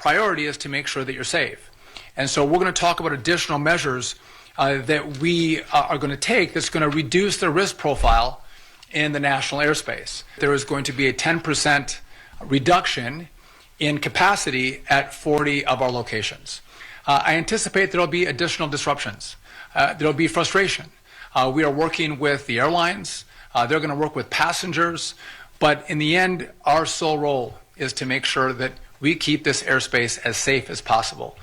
priority is to make sure that you're safe. And so we're going to talk about additional measures that we are going to take that's going to reduce the risk profile in the national airspace. There is going to be a 10% reduction in capacity at 40 of our locations. I anticipate there will be additional disruptions. There will be frustration. We are working with the airlines. They're going to work with passengers. But in the end, our sole role is to make sure that we keep this airspace as safe as possible.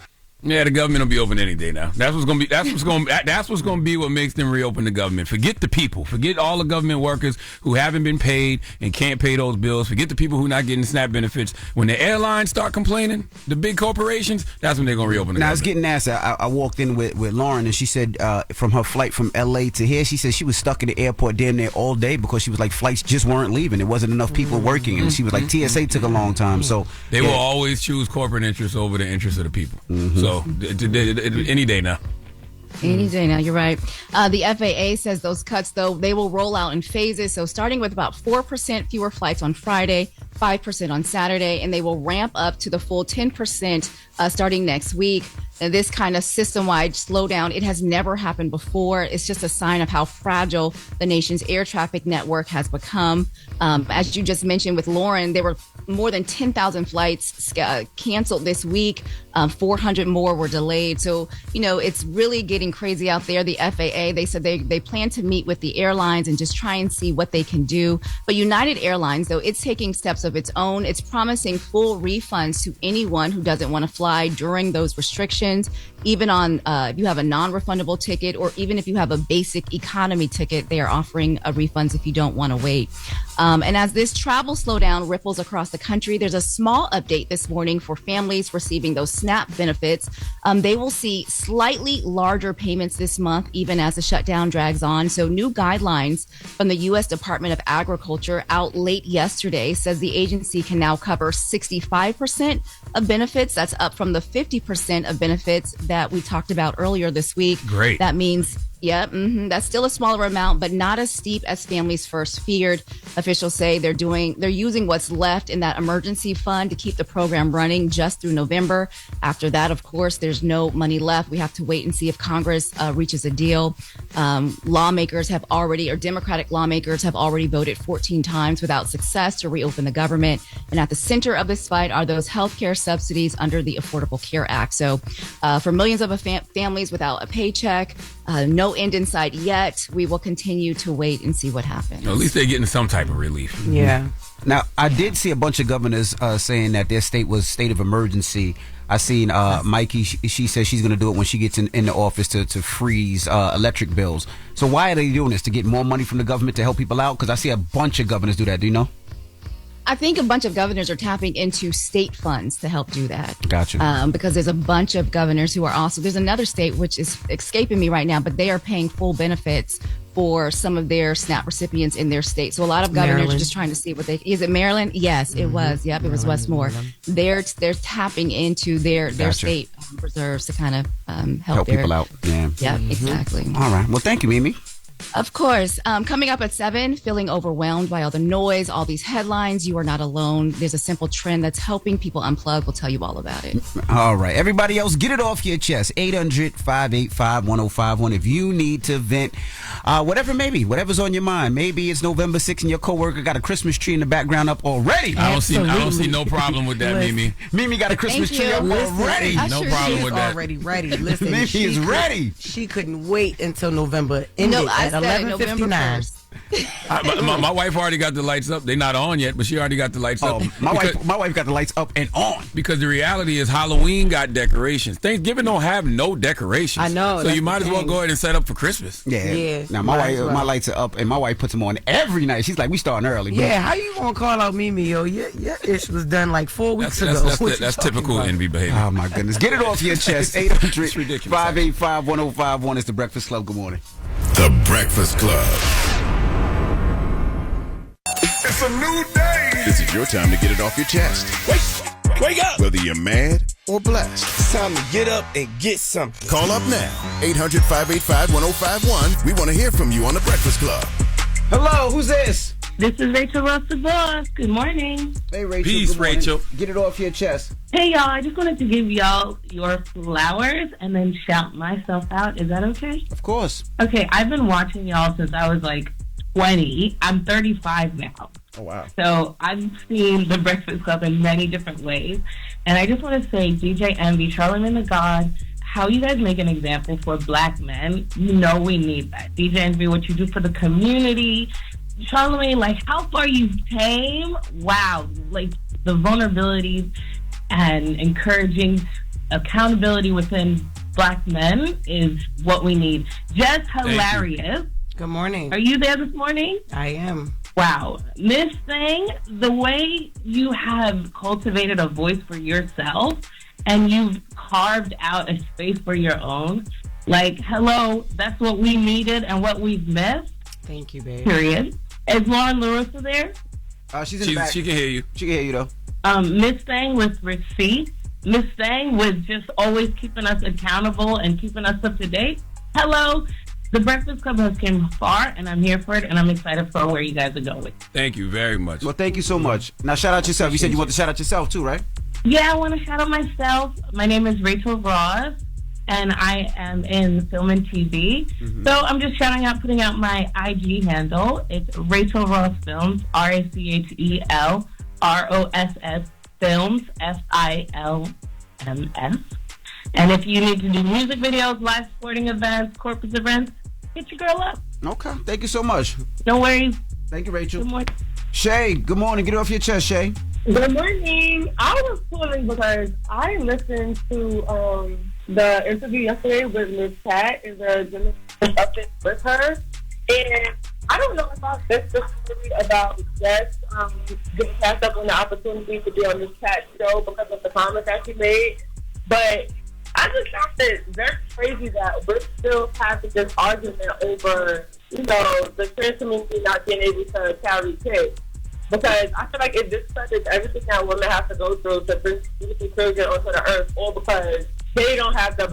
Yeah, the government will be open any day now. That's what's going to be what makes them reopen the government. Forget the people. Forget all the government workers who haven't been paid and can't pay those bills. Forget the people who are not getting SNAP benefits. When the airlines start complaining, the big corporations, that's when they're going to reopen the government. Now, it's getting nasty. I walked in with Loren, and she said from her flight from L.A. to here, she said she was stuck in the airport damn near all day because she was like, flights just weren't leaving. There wasn't enough people working. And she was like, TSA took a long time. So they will always choose corporate interests over the interests of the people. So any day now. Any day now, you're right. The FAA says those cuts, though, they will roll out in phases. So starting with about 4% fewer flights on Friday, 5% on Saturday, and they will ramp up to the full 10% starting next week. And this kind of system-wide slowdown, it has never happened before. It's just a sign of how fragile the nation's air traffic network has become. As you just mentioned with Loren, there were more than 10,000 flights canceled this week. 400 more were delayed. So, it's really getting crazy out there. The FAA, they said they plan to meet with the airlines and just try and see what they can do. But United Airlines, though, it's taking steps of its own. It's promising full refunds to anyone who doesn't want to fly during those restrictions. Even on if you have a non-refundable ticket or even if you have a basic economy ticket, they are offering refunds if you don't want to wait. And as this travel slowdown ripples across the country, there's a small update this morning for families receiving those SNAP benefits. They will see slightly larger payments this month, even as the shutdown drags on. So new guidelines from the U.S. Department of Agriculture out late yesterday says the agency can now cover 65% of benefits. That's up from the 50% of benefits that we talked about earlier this week. Great. That means that's still a smaller amount, but not as steep as families first feared. Officials say they're using what's left in that emergency fund to keep the program running just through November. After that, of course, there's no money left. We have to wait and see if Congress reaches a deal. Democratic lawmakers have already voted 14 times without success to reopen the government. And at the center of this fight are those healthcare subsidies under the Affordable Care Act. So for millions of families without a paycheck, no end in sight yet. We will continue to wait and see what happens. At least they're getting some type of relief. Yeah. Now, I did see a bunch of governors saying that their state was state of emergency. I seen Mikey, she says she's going to do it when she gets in the office to freeze electric bills. So why are they doing this? To get more money from the government to help people out? Because I see a bunch of governors do that. Do you know? I think a bunch of governors are tapping into state funds to help do that. Gotcha. Because there's a bunch of governors who are also, there's another state which is escaping me right now, but they are paying full benefits for some of their SNAP recipients in their state. So a lot of governors are just trying to see what is it Maryland? Yes, it was. Yep, it was Westmore. They're tapping into their state reserves to kind of help people out. Yeah. Yep, exactly. All right. Well, thank you, Mimi. Of course. Coming up at 7, feeling overwhelmed by all the noise, all these headlines. You are not alone. There's a simple trend that's helping people unplug. We'll tell you all about it. All right. Everybody else, get it off your chest. 800-585-1051. If you need to vent, whatever's on your mind. Maybe it's November 6th and your coworker got a Christmas tree in the background up already. I don't see no problem with that, Mimi. Mimi got a Christmas tree up already. No problem with that. Already ready. Listen, Mimi is ready. She couldn't wait until November ended. I said November 1st. My wife already got the lights up. They're not on yet, but she already got the lights up. My wife got the lights up and on. Because the reality is Halloween got decorations. Thanksgiving don't have no decorations. I know. So you might as well go ahead and set up for Christmas. Yeah. Now my lights are up and my wife puts them on every night. She's like, we starting early. Bro. Yeah, how you gonna call out Mimi, yo? Your ish was done like 4 weeks ago. That's typical envy behavior. Oh my goodness. Get it off your chest. 800-585-1051 is the Breakfast Club. Good morning. The Breakfast Club. It's a new day. This is your time to get it off your chest. Wake up. Whether you're mad or blessed. It's time to get up and get something. Call up now. 800-585-1051. We want to hear from you on The Breakfast Club. Hello, who's this? This is Rachel Ross, the boss. Good morning. Hey, Rachel. Peace, Rachel. Get it off your chest. Hey, y'all. I just wanted to give y'all your flowers and then shout myself out. Is that okay? Of course. Okay, I've been watching y'all since I was like 20. I'm 35 now. Oh, wow. So I've seen The Breakfast Club in many different ways. And I just want to say, DJ Envy, Charlamagne the God, how you guys make an example for black men, you know we need that. DJ Envy, what you do for the community. Charlamagne, like, how far you've came. Wow. Like, the vulnerabilities and encouraging accountability within black men is what we need. Jess Hilarious. Good morning. Are you there this morning? I am. Wow. Miss Thing, the way you have cultivated a voice for yourself and you've carved out a space for your own, like, hello, that's what we needed and what we've missed. Thank you, babe. Period. Is Loren LoRosa there? She's in the back. She can hear you. She can hear you, though. Miss Thing with receipts. Miss Thing with just always keeping us accountable and keeping us up to date. Hello. The Breakfast Club has came far, and I'm here for it, and I'm excited for where you guys are going. Thank you very much. Well, thank you so much. Now, shout out yourself. You said you want to shout out yourself, too, right? Yeah, I want to shout out myself. My name is Rachel Ross, and I am in film and TV. Mm-hmm. So I'm just shouting out, putting out my IG handle. It's Rachel Ross Films, RACHEL ROSS Films, FILMS. And if you need to do music videos, live sporting events, corporate events, hit your girl up. Okay. Thank you so much. No worries. Thank you, Rachel. Good morning. Shay, good morning. Get it off your chest, Shay. Good morning. I was calling because I listened to the interview yesterday with Miss Pat and the gymnast with her. And I don't know if I missed the story about Jess getting passed up on the opportunity to be on this Pat show because of the comments that she made. But I just found it very crazy that we're still having this argument over, you know, the trans community not being able to carry kids. Because I feel like it discredits everything that women have to go through to bring beautiful children onto the earth, all because they don't have the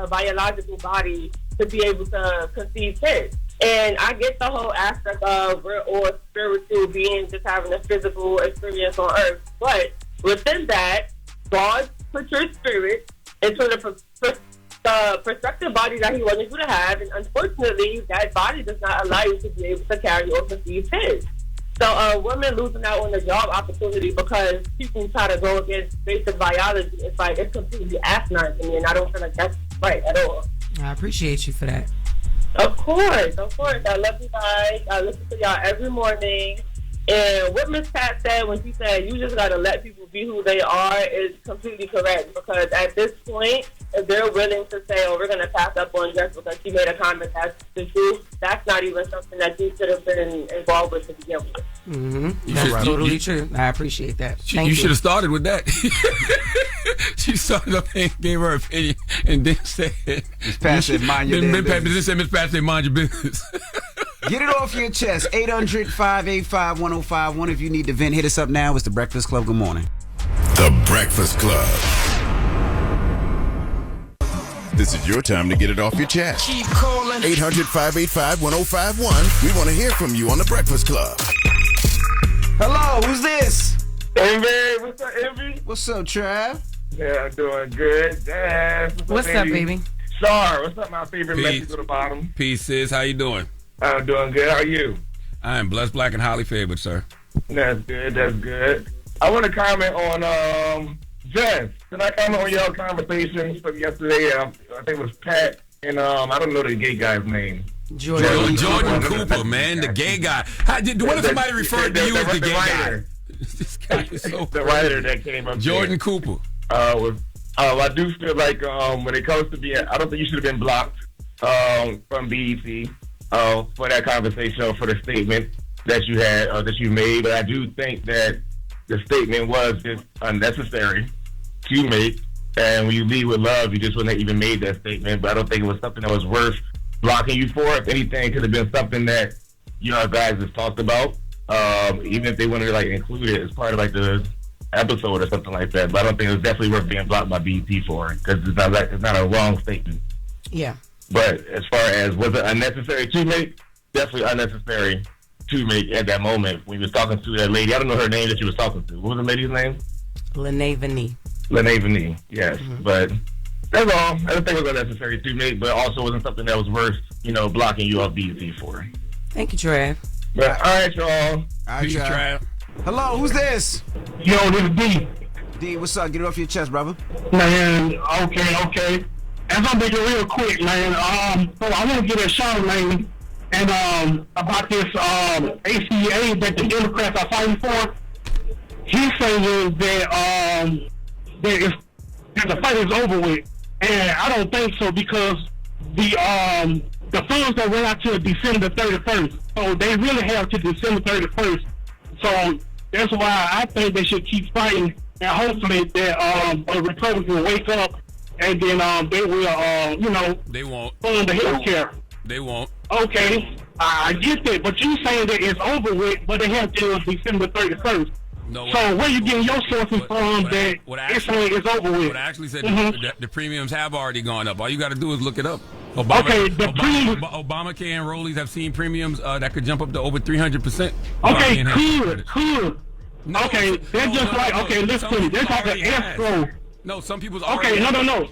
biological body to be able to conceive kids. And I get the whole aspect of we're all spiritual beings just having a physical experience on earth. But within that, God put your spirit into the prospective body that he wanted you to have. And unfortunately, that body does not allow you to be able to carry or conceive kids. So women losing out on the job opportunity because people try to go against basic biology. It's like, it's completely asinine to me, and I don't feel like that's right at all. I appreciate you for that. Of course. I love you guys. I listen to y'all every morning. And what Miss Pat said when she said you just got to let people be who they are is completely correct. Because at this point, if they're willing to say, oh, we're going to pass up on Jess because she made a comment that's the truth, that's not even something that you should have been involved with to begin with. Mm-hmm. That's totally true. I appreciate that. Thank you. You should have started with that. She started up and gave her opinion and then said, Miss Pat said, mind your business. Miss Pat said, mind your business. Get it off your chest. 800-585-1051. If you need to vent, hit us up now. It's The Breakfast Club. Good morning. The Breakfast Club. This is your time to get it off your chest. Keep calling. 800-585-1051. We want to hear from you on The Breakfast Club. Hello, who's this? Envy, what's up, Envy? What's up, Trav? Yeah, I'm doing good. Jazz, what's up, baby? Char, what's up, my favorite message to the bottom? Peace, sis. How you doing? I'm doing good. How are you? I am blessed, black, and highly favored, sir. That's good. I want to comment on Jess. Can I comment on your conversations from yesterday? I think it was Pat and I don't know the gay guy's name. Jordan Cooper, man, the gay guy. What if somebody referred to you as the gay guy? This guy is so the writer that came up. Jordan Cooper. I do feel like when it comes to being, I don't think you should have been blocked from BET for that conversation or for the statement that you had that you made. But I do think that the statement was just unnecessary to make. And when you lead with love, you just wouldn't have even made that statement. But I don't think it was something that was worth blocking you for. If anything, it could have been something that you guys have talked about. Even if they wanted to include it as part of the episode or something like that. But I don't think it was definitely worth being blocked by BET for it because it's not a wrong statement. Yeah. But as far as was it unnecessary to make, definitely unnecessary two-make at that moment when he was talking to that lady. I don't know her name that she was talking to. What was the lady's name? Lene Vanee. Lene Vanee, yes. Mm-hmm. But that's all. I don't think it was necessary two-make, but also wasn't something that was worth, blocking you off BET for. Thank you, Trav. But, all right, y'all. All right, Trav. Hello, who's this? Yo, this is D. D, what's up? Get it off your chest, brother. Man, okay. As I'm making it real quick, man, so I want to get at Charlamagne and about this ACA that the Democrats are fighting for. He's saying that the fight is over with, and I don't think so because the funds that went out to December 31st, so they really have to December 31st. So that's why I think they should keep fighting, and hopefully that the Republicans will wake up, and then they will, they won't fund the health care. They won't. Okay, I get that, but you saying that it's over with, but they have till December 31st. No, so where you getting your sources from that it's saying it's over with? What I actually said, the premiums have already gone up. All you got to do is look it up. Obamacare and Rollies have seen premiums that could jump up to over 300%. Okay, cool. No, okay, they're just like, okay, listen to me. There's like an escrow. No, some people's already. Okay, no.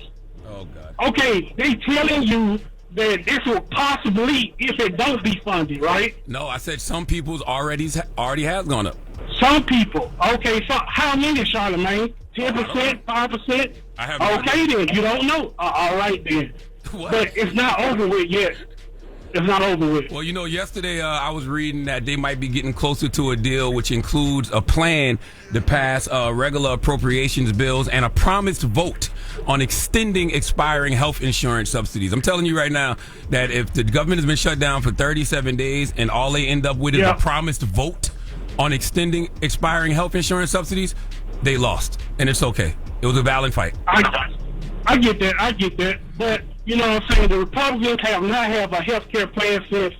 Oh, God. Okay, they telling you that this will possibly, if it don't be funded, right? No, I said some people's already has gone up. Some people. Okay, so how many, Charlamagne? 10%, 5%? I have no idea. Then, you don't know. All right, then. What? But it's not over with yet. It's not over with. Well, yesterday I was reading that they might be getting closer to a deal, which includes a plan to pass regular appropriations bills and a promised vote on extending expiring health insurance subsidies. I'm telling you right now that if the government has been shut down for 37 days and all they end up with is a promised vote on extending expiring health insurance subsidies, they lost. And it's okay. It was a valid fight. I get that. But, you know what I'm saying, the Republicans have not had a health care plan since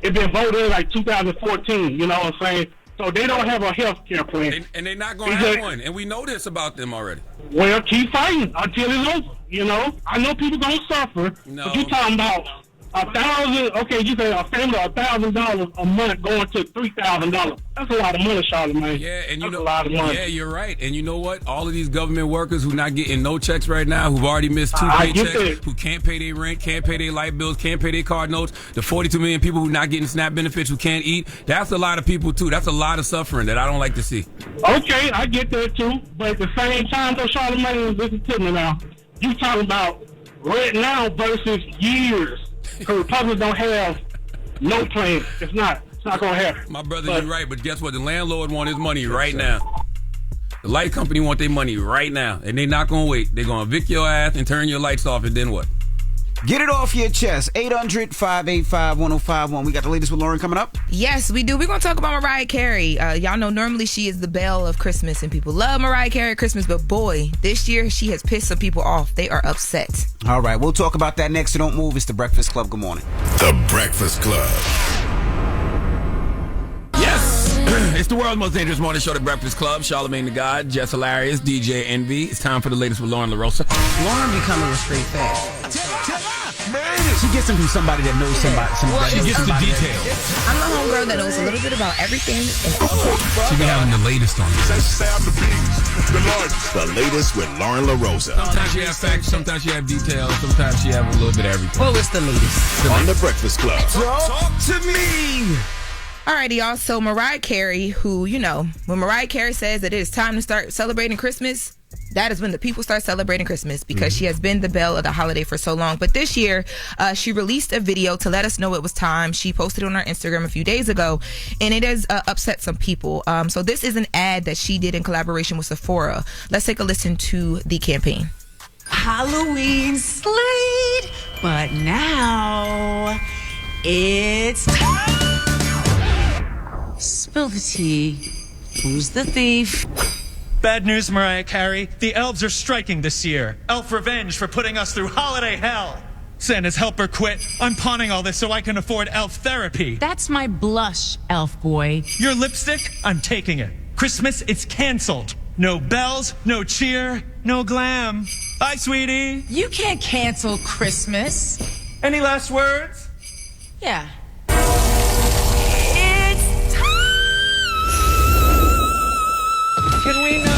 it been voted in like 2014, you know what I'm saying? So they don't have a health care plan. And they're not going to have one. And we know this about them already. Well, keep fighting until it's over, you know? I know people going to suffer, but you talking about you say a family $1,000 a month going to $3,000. That's a lot of money, Charlamagne. Yeah, and that's a lot of money. Yeah, you're right. And you know what? All of these government workers who not getting no checks right now, who've already missed 2 paychecks, who can't pay their rent, can't pay their light bills, can't pay their card notes, the 42 million people who not getting SNAP benefits, who can't eat, that's a lot of people too. That's a lot of suffering that I don't like to see. Okay, I get that too. But at the same time, though, Charlamagne, listen to me now. You talking about right now versus years. Because Republicans don't have no plan. It's not going to happen. My brother, you're right. But guess what? The landlord want his money right now. The light company want their money right now. And they're not going to wait. They're going to evict your ass and turn your lights off. And then what? Get it off your chest. 800-585-1051. We got the latest with Loren coming up. Yes, we do. We're going to talk about Mariah Carey. Y'all know normally she is the belle of Christmas and people love Mariah Carey at Christmas, but boy, this year she has pissed some people off. They are upset. All right, we'll talk about that next, so don't move. It's The Breakfast Club. Good morning. The Breakfast Club. Yes, it's the world's most dangerous morning show, The Breakfast Club. Charlamagne the God, Jess Hilarious, DJ Envy. It's time for the latest with Loren LoRosa. Loren becoming a straight fact. She gets them from somebody that knows somebody. She gets the details. I'm the homegirl that knows a little bit about everything. She be having the latest on you. The latest with Loren LoRosa. Sometimes she have facts, sometimes she have details, sometimes she have a little bit of everything. Well, it's the latest. On The Breakfast Club. Talk to me. Alrighty, y'all. So Mariah Carey, who, when Mariah Carey says that it is time to start celebrating Christmas, that is when the people start celebrating Christmas because she has been the belle of the holiday for so long. But this year, she released a video to let us know it was time. She posted it on her Instagram a few days ago, and it has upset some people. So this is an ad that she did in collaboration with Sephora. Let's take a listen to the campaign. Halloween slayed, but now it's time. Spill the tea. Who's the thief? Bad news, Mariah Carey. The elves are striking this year. Elf revenge for putting us through holiday hell. Santa's helper quit. I'm pawning all this so I can afford elf therapy. That's my blush, elf boy. Your lipstick? I'm taking it. Christmas, it's canceled. No bells, no cheer, no glam. Bye, sweetie. You can't cancel Christmas. Any last words? Yeah. It's Can we not?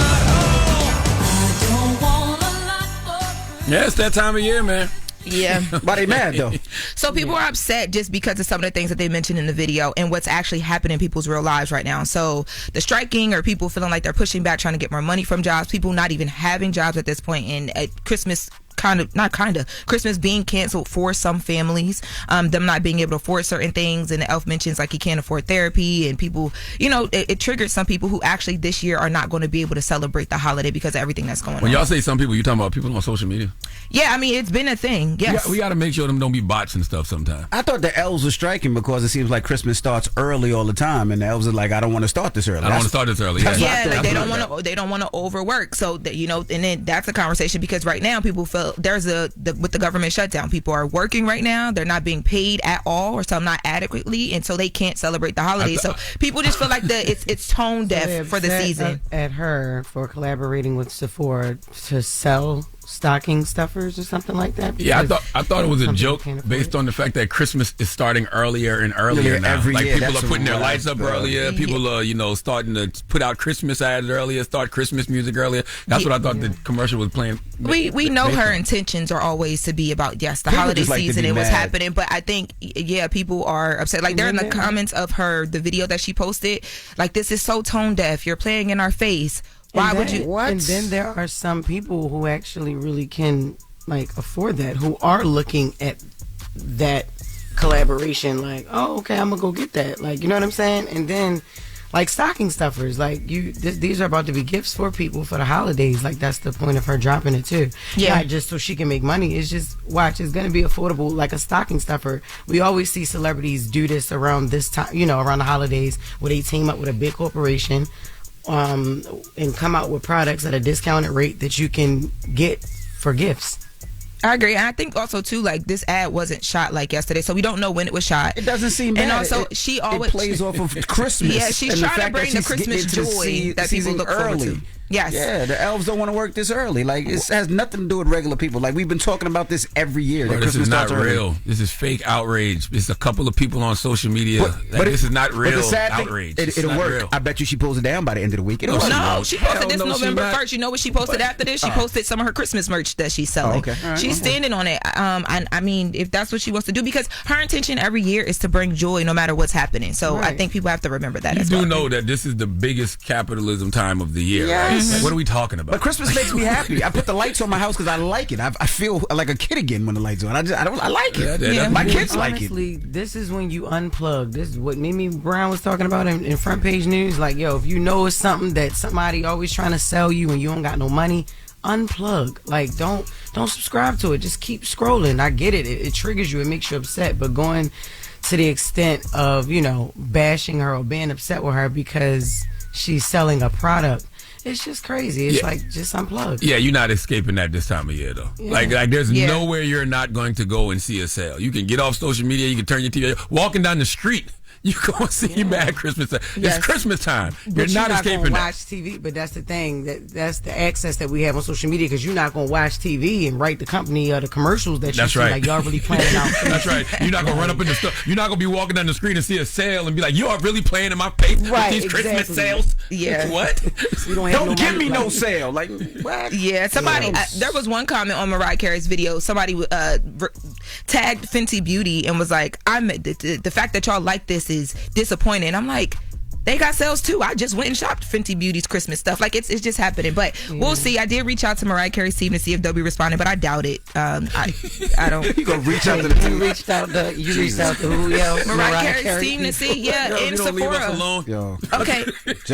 Yeah, it's that time of year, man. Yeah. But they mad, though. So people are upset just because of some of the things that they mentioned in the video and what's actually happening in people's real lives right now. So the striking or people feeling like they're pushing back, trying to get more money from jobs, people not even having jobs at this point, and at Christmas Christmas being canceled for some families, them not being able to afford certain things, and the elf mentions like he can't afford therapy, and people, it triggered some people who actually this year are not going to be able to celebrate the holiday because of everything that's going on. When y'all say some people, you talking about people on social media? Yeah, I mean, it's been a thing. Yes. We got to make sure them don't be bots and stuff sometimes. I thought the elves were striking because it seems like Christmas starts early all the time, and the elves are like, I don't want to start this early. I don't want to start this early. Yeah, like they don't want to overwork. So that, and then that's a conversation because right now people feel there's with the government shutdown, people are working right now. They're not being paid at all, or some not adequately, and so they can't celebrate the holidays. So people just feel like it's tone deaf for the season. At her for collaborating with Sephora to sell stocking stuffers or something like that. Yeah, I thought it was a joke based on the fact that Christmas is starting earlier and earlier now. Every like year, people are putting their lights up earlier. People are, starting to put out Christmas ads earlier, start Christmas music earlier. That's what I thought the commercial was playing. We know her intentions are always to be about the holiday season and what's happening, but I think people are upset. Like they're in the comments of the video that she posted. Like, this is so tone deaf. You're playing in our face. Why would you? And then there are some people who actually really can afford that, who are looking at that collaboration like, oh, okay, I'm gonna go get that. Like, you know what I'm saying? And then stocking stuffers, these are about to be gifts for people for the holidays. Like, that's the point of her dropping it too. Yeah, not just so she can make money. It's just it's gonna be affordable, like a stocking stuffer. We always see celebrities do this around this time, around the holidays, where they team up with a big corporation. And come out with products at a discounted rate that you can get for gifts. I agree, and I think also too, this ad wasn't shot yesterday, so we don't know when it was shot. It doesn't seem bad. And also, she always plays off of Christmas. Yeah, she's trying to bring the Christmas joy that people look forward to. Yes. Yeah, the elves don't want to work this early. It has nothing to do with regular people. We've been talking about this every year. Bro, this is not real. This is fake outrage. It's a couple of people on social media. But this is not real outrage. It'll work. Real. I bet you she pulls it down by the end of the week. No, she posted this November 1st. You know what she posted after this? She posted some of her Christmas merch that she's selling. Okay. Right, she's standing on it. I mean, if that's what she wants to do, because her intention every year is to bring joy no matter what's happening. So I think people have to remember that. You do know that this is the biggest capitalism time of the year. Yes. Right? What are we talking about? But Christmas makes me happy. I put the lights on my house because I like it. I feel like a kid again when the lights are on. I like it. Yeah. My kids honestly, like it. This is when you unplug. This is what Mimi Brown was talking about in Front Page News. If you know it's something that somebody always trying to sell you and you don't got no money, unplug. Don't subscribe to it. Just keep scrolling. I get it. It triggers you. It makes you upset. But going to the extent of bashing her or being upset with her because she's selling a product, it's just crazy. It's just unplug. Yeah, you're not escaping that this time of year, though. Yeah. There's nowhere you're not going to go and see a sale. You can get off social media. You can turn your TV. Walking down the street, you go and see Mad Christmas. It's Christmas time. You're not escaping that. Watch TV, but that's the thing. That's the access that we have on social media, because you're not going to watch TV and write the company the commercials that you see. Right. Like, y'all really planning out. That's right. You're not going to run up in the store. You're not going to be walking down the street and see a sale and be like, you are really playing in my face with these Christmas sales? Yeah. What? Don't give me no sale. Like, what? Yeah, somebody, there was one comment on Mariah Carey's video. Somebody tagged Fenty Beauty and was like, the fact that y'all like this is disappointing. I'm like, they got sales too. I just went and shopped Fenty Beauty's Christmas stuff. It's just happening. But we'll see. I did reach out to Mariah Carey's team to see if they'll be responding, but I doubt it. I don't. You gonna reach out to the team? You reached out to who? Yo, Mariah Carey's team to see. Yeah, in Sephora. Leave us alone. Yo. Okay.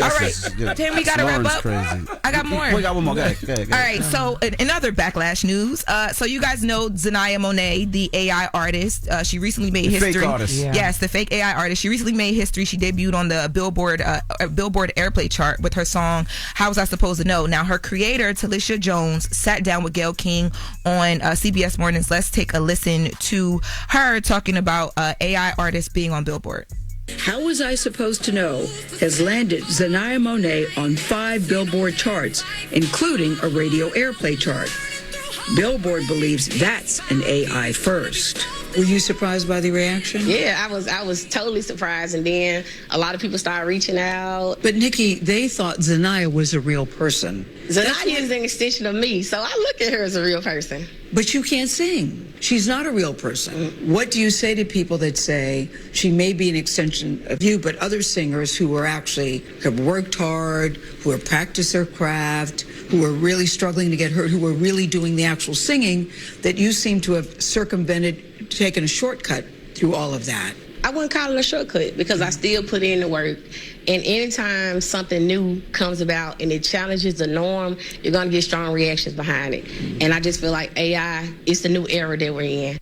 All right. Tim, we gotta wrap up. Crazy. I got more. We got one more. Go ahead. All right. So in other backlash news, so you guys know Zanaya Monáe, the AI artist. She recently made history. Fake artist. Yeah. Yes, the fake AI artist. She recently made history. She debuted on the Billboard Airplay chart with her song "How Was I Supposed to Know." Now, her creator Talisha Jones sat down with Gayle King on CBS Mornings. Let's take a listen to her talking about AI artists being on Billboard. How Was I Supposed to Know has landed Zanaya Monáe on 5 Billboard charts, including a radio airplay chart. Billboard believes that's an AI first. Were you surprised by the reaction? Yeah, I was totally surprised, and then a lot of people started reaching out. But Nikki, they thought Zanaya was a real person. Zanaya is an extension of me, so I look at her as a real person. But you can't sing. She's not a real person. What do you say to people that say she may be an extension of you, but other singers who are actually have worked hard, who have practiced their craft, who are really struggling to get heard, who are really doing the actual singing, that you seem to have circumvented, taken a shortcut through all of that? I wouldn't call it a shortcut because I still put in the work. And anytime something new comes about and it challenges the norm, you're going to get strong reactions behind it. And I just feel like AI is the new era that we're in.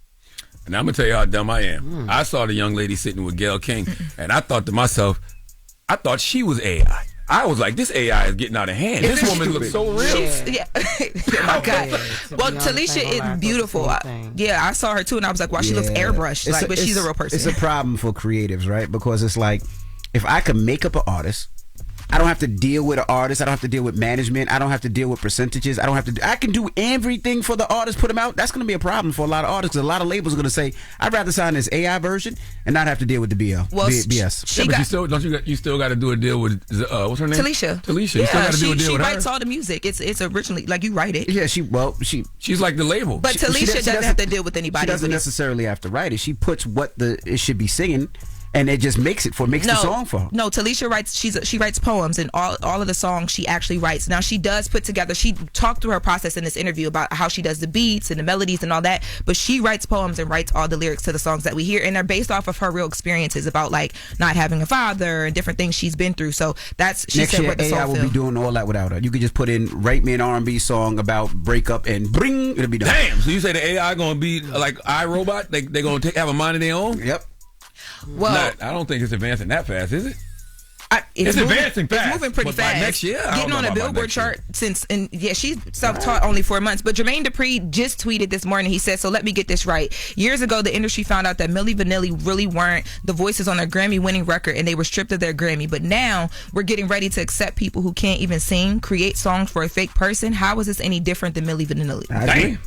And I'm going to tell you how dumb I am. I saw the young lady sitting with Gayle King, and I thought to myself, I thought she was AI. I was like, this AI is getting out of hand. This woman looks so real. Yeah. Oh my God. Well, Talisha is beautiful. I saw her too, and I was like, wow, she looks airbrushed. But she's a real person. It's a problem for creatives, right? Because it's like, if I could make up an artist, I don't have to deal with an artist. I don't have to deal with management. I don't have to deal with percentages. I can do everything for the artist, put them out. That's going to be a problem for a lot of artists because a lot of labels are going to say, I'd rather sign this AI version and not have to deal with the BS. But you still got to do a deal with, what's her name? Talisha. You still got to do a deal with her. She writes all the music. It's originally, like, you write it. Yeah, she's like the label. But Talisha doesn't have to deal with anybody. She doesn't necessarily have to write it. She puts what it should be singing. And it just makes the song for her. No, Talisha writes. She writes poems, and all of the songs she actually writes. Now she does put together. She talked through her process in this interview about how she does the beats and the melodies and all that. But she writes poems and writes all the lyrics to the songs that we hear, and they're based off of her real experiences about like not having a father and different things she's been through. So she next said year what the AI song will be doing all that without her. You could just put in write me an R&B song about breakup and bring it'll be done. Damn. So you say the AI gonna be like iRobot? They gonna have a mind of their own? Yep. Well, I don't think it's advancing that fast, is it? It's advancing fast. It's moving pretty but by fast. next year, getting on a Billboard chart she's self-taught only 4 months. But Jermaine Dupri just tweeted this morning. He said, "So let me get this right. Years ago, the industry found out that Milli Vanilli really weren't the voices on their Grammy-winning record, and they were stripped of their Grammy. But now we're getting ready to accept people who can't even sing, create songs for a fake person. How is this any different than Milli Vanilli?" Damn.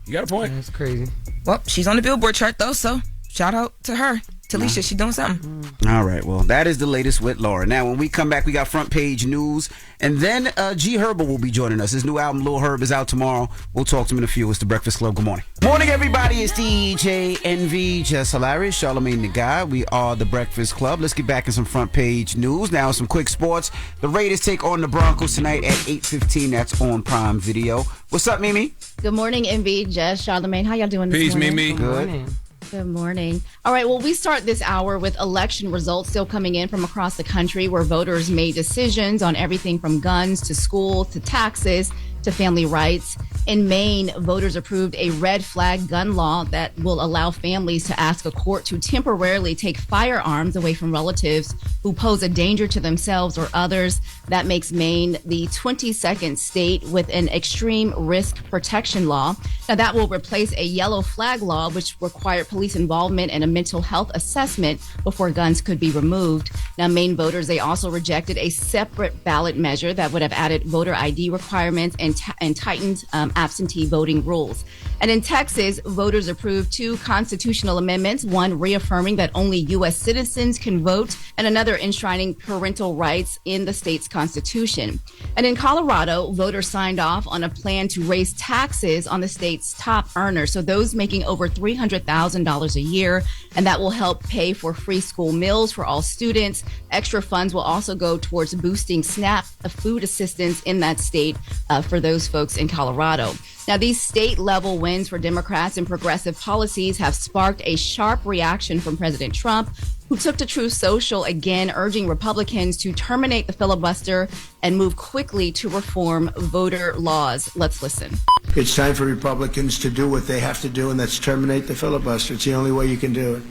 You got a point. That's crazy. Well, she's on the Billboard chart though, so shout out to her. Talisha, she's doing something. All right, well, that is the latest with Laura. Now, when we come back, we got front page news, and then G Herbo will be joining us. His new album, Lil Herb, is out tomorrow. We'll talk to him in a few. It's the Breakfast Club. Good morning. Morning, everybody. It's DJ Envy, Jess Hilarious, Charlamagne the Guy. We are the Breakfast Club. Let's get back in some front page news. Now, some quick sports. The Raiders take on the Broncos tonight at 8:15. That's on Prime Video. What's up, Mimi? Good morning, Envy, Jess, Charlamagne. How y'all doing this morning? Peace, Mimi. Good. Good morning. All right, well, we start this hour with election results still coming in from across the country where voters made decisions on everything from guns to school to taxes to family rights. In Maine, voters approved a red flag gun law that will allow families to ask a court to temporarily take firearms away from relatives who pose a danger to themselves or others. That makes Maine the 22nd state with an extreme risk protection law. Now, that will replace a yellow flag law, which required police involvement and a mental health assessment before guns could be removed. Now, Maine voters, they also rejected a separate ballot measure that would have added voter ID requirements and tightened absentee voting rules. And in Texas, voters approved 2 constitutional amendments, one reaffirming that only U.S. citizens can vote and another enshrining parental rights in the state's constitution. And in Colorado, voters signed off on a plan to raise taxes on the state's top earners, so those making over $300,000 a year, and that will help pay for free school meals for all students. Extra funds will also go towards boosting SNAP food assistance in that state for those folks in Colorado. Now, these state-level wins for Democrats and progressive policies have sparked a sharp reaction from President Trump, who took to Truth Social again, urging Republicans to terminate the filibuster and move quickly to reform voter laws. Let's listen. It's time for Republicans to do what they have to do, and that's terminate the filibuster. It's the only way you can do it.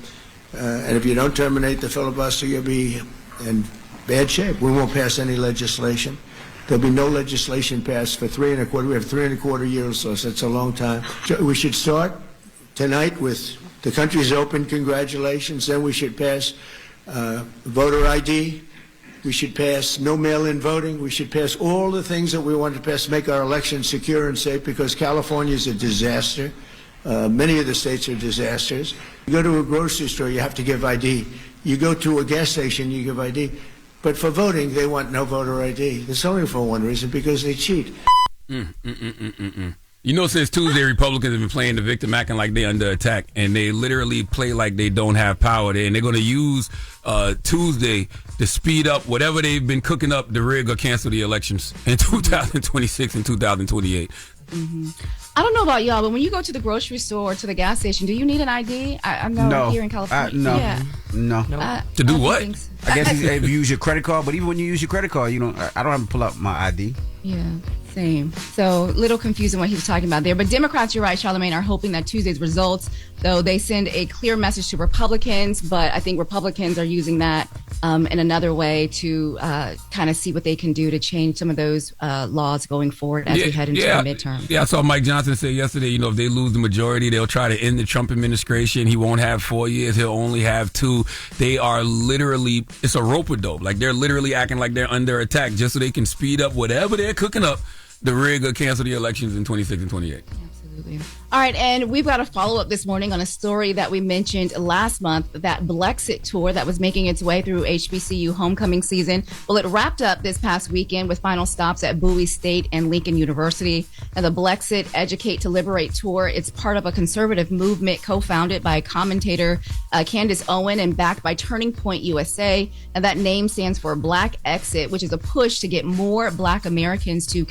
And if you don't terminate the filibuster, you'll be in bad shape. We won't pass any legislation. There'll be no legislation passed for 3 1/4. We have 3 1/4 years, so that's a long time. We should start tonight with the country's open. Congratulations. Then we should pass voter ID. We should pass no mail-in voting. We should pass all the things that we want to pass to make our elections secure and safe, because California is a disaster. Many of the states are disasters. You go to a grocery store, you have to give ID. You go to a gas station, you give ID. But for voting, they want no voter ID. It's only for one reason, because they cheat. You know, since Tuesday, Republicans have been playing the victim, acting like they're under attack, and they literally play like they don't have power there. And they're going to use Tuesday to speed up whatever they've been cooking up to rig or cancel the elections in 2026 and 2028. I don't know about y'all, but when you go to the grocery store or to the gas station, do you need an ID? I know here in California. No. To do what? I guess if you use your credit card, but even when you use your credit card, I don't have to pull out my ID. Yeah, same. So a little confusing what he was talking about there. But Democrats, you're right, Charlamagne, are hoping that Tuesday's results, though they send a clear message to Republicans, but I think Republicans are using that in another way to kind of see what they can do to change some of those laws going forward as we head into the midterm. Yeah, I saw Mike Johnson say yesterday, if they lose the majority, they'll try to end the Trump administration. He won't have 4 years. He'll only have 2. They are literally, it's a rope-a-dope. Like, they're literally acting like they're under attack just so they can speed up whatever they're cooking up to rig or cancel the elections in 26 and 28. Absolutely. All right, and we've got a follow-up this morning on a story that we mentioned last month, that Blexit tour that was making its way through HBCU homecoming season. Well, it wrapped up this past weekend with final stops at Bowie State and Lincoln University. And the Blexit Educate to Liberate tour, it's part of a conservative movement co-founded by commentator Candace Owen and backed by Turning Point USA. And that name stands for Black Exit, which is a push to get more Black Americans to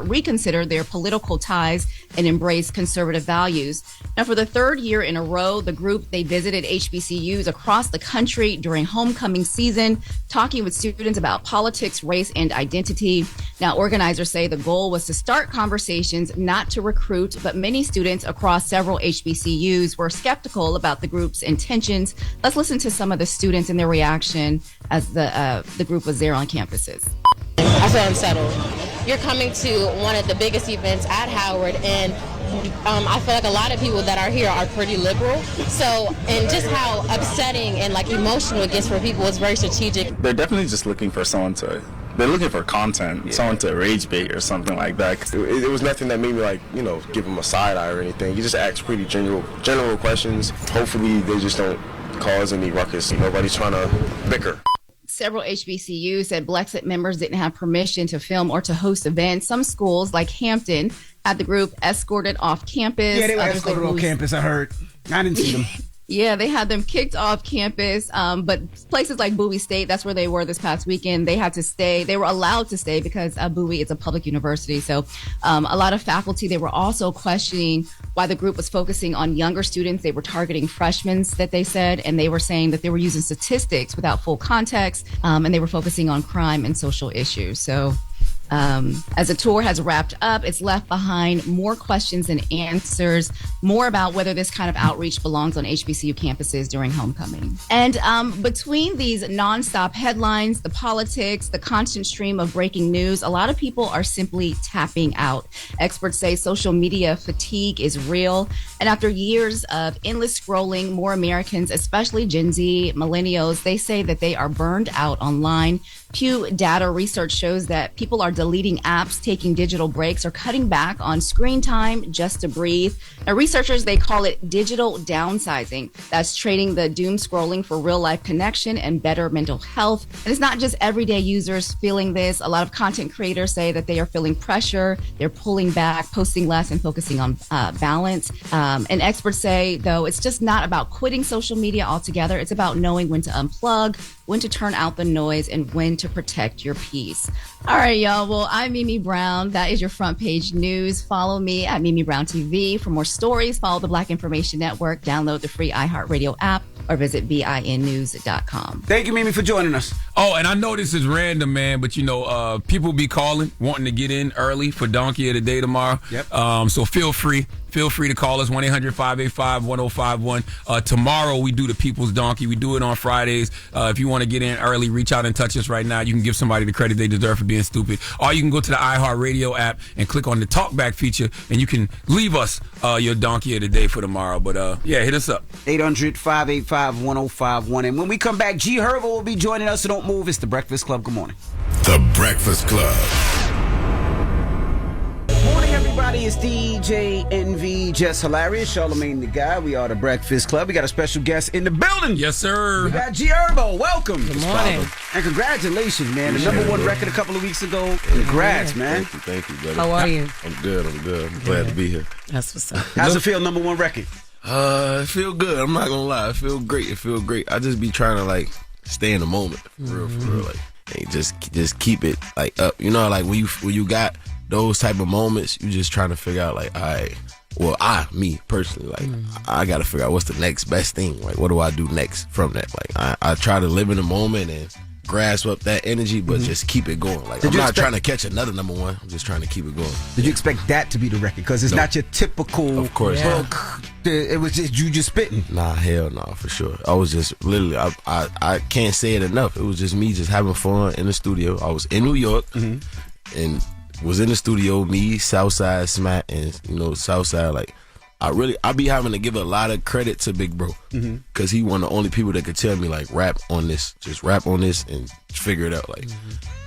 reconsider their political ties and embrace conservative values. Now, for the third year in a row, the group, they visited HBCUs across the country during homecoming season, talking with students about politics, race, and identity. Now, organizers say the goal was to start conversations, not to recruit, but many students across several HBCUs were skeptical about the group's intentions. Let's listen to some of the students and their reaction as the group was there on campuses. I feel unsettled. You're coming to one of the biggest events at Howard, and I feel like a lot of people that are here are pretty liberal. So, and just how upsetting and emotional it gets for people is very strategic. They're definitely just looking for they're looking for content, someone to rage bait or something like that. It was nothing that made me give them a side eye or anything. You just ask pretty general questions. Hopefully they just don't cause any ruckus. Nobody's trying to bicker. Several HBCUs said Blexit members didn't have permission to film or to host events. Some schools, like Hampton, had the group escorted off campus. Yeah, they were escorted off campus, I heard. I didn't see them. Yeah, they had them kicked off campus. But places like Bowie State, that's where they were this past weekend. They had to stay. They were allowed to stay because Bowie is a public university. So a lot of faculty, they were also questioning why the group was focusing on younger students. They were targeting freshmen, that they said, and they were saying that they were using statistics without full context, and they were focusing on crime and social issues. So as the tour has wrapped up, it's left behind more questions and answers, more about whether this kind of outreach belongs on HBCU campuses during homecoming. And between these nonstop headlines, the politics, the constant stream of breaking news, a lot of people are simply tapping out. Experts say social media fatigue is real. And after years of endless scrolling, more Americans, especially Gen Z, millennials, they say that they are burned out online. Pew data research shows that people are deleting apps, taking digital breaks, or cutting back on screen time just to breathe. Now, researchers, they call it digital downsizing. That's trading the doom scrolling for real life connection and better mental health. And it's not just everyday users feeling this. A lot of content creators say that they are feeling pressure. They're pulling back, posting less, and focusing on balance. And experts say, though, it's just not about quitting social media altogether. It's about knowing when to unplug, when to turn out the noise, and when to protect your peace. All right, y'all. Well, I'm Mimi Brown. That is your front page news. Follow me at Mimi Brown TV for more stories. Follow the Black Information Network. Download the free iHeartRadio app or visit BINnews.com. Thank you, Mimi, for joining us. Oh, and I know this is random, man, but people be calling, wanting to get in early for Donkey of the Day tomorrow. Yep. So feel free to call us, 1-800-585-1051. Tomorrow we do the People's Donkey. We do it on Fridays. If you want to get in early, reach out and touch us right now. You can give somebody the credit they deserve for being stupid. Or you can go to the iHeartRadio app and click on the Talkback feature, and you can leave us your Donkey of the Day for tomorrow. But hit us up. 800-585-1051. And when we come back, G Herbo will be joining us, so don't move. It's The Breakfast Club. Good morning. The Breakfast Club. Morning, everybody. everybody. It's DJ Envy, Jess Hilarious, Charlamagne the Guy. We are the Breakfast Club. We got a special guest in the building. Yes, sir. We got Herbo. Welcome. Good morning. And congratulations, man. The number one record a couple of weeks ago. Congrats, man. Thank you, brother. How are you? I'm good. I'm glad to be here. That's what's up. How's it feel, number one record? It feel good. I'm not gonna lie. It feel great. I just be trying to like stay in the moment, for real, like, and just keep it like up. You know, like when you got those type of moments, you just trying to figure out like, all right. Well, me personally, like, I got to figure out what's the next best thing. Like, what do I do next from that? Like, I try to live in the moment and grasp up that energy, but just keep it going. Like, I'm not trying to catch another number one. I'm just trying to keep it going. Did you expect that to be the record? Because it's not your typical of course, hook. It was just you just spitting. Nah, hell no, for sure. I was just literally, I can't say it enough. It was just me just having fun in the studio. I was in New York and was in the studio, me, Southside, Smat, and Southside, like, I be having to give a lot of credit to Big Bro, because he one of the only people that could tell me, like, rap on this, just rap on this and figure it out, like,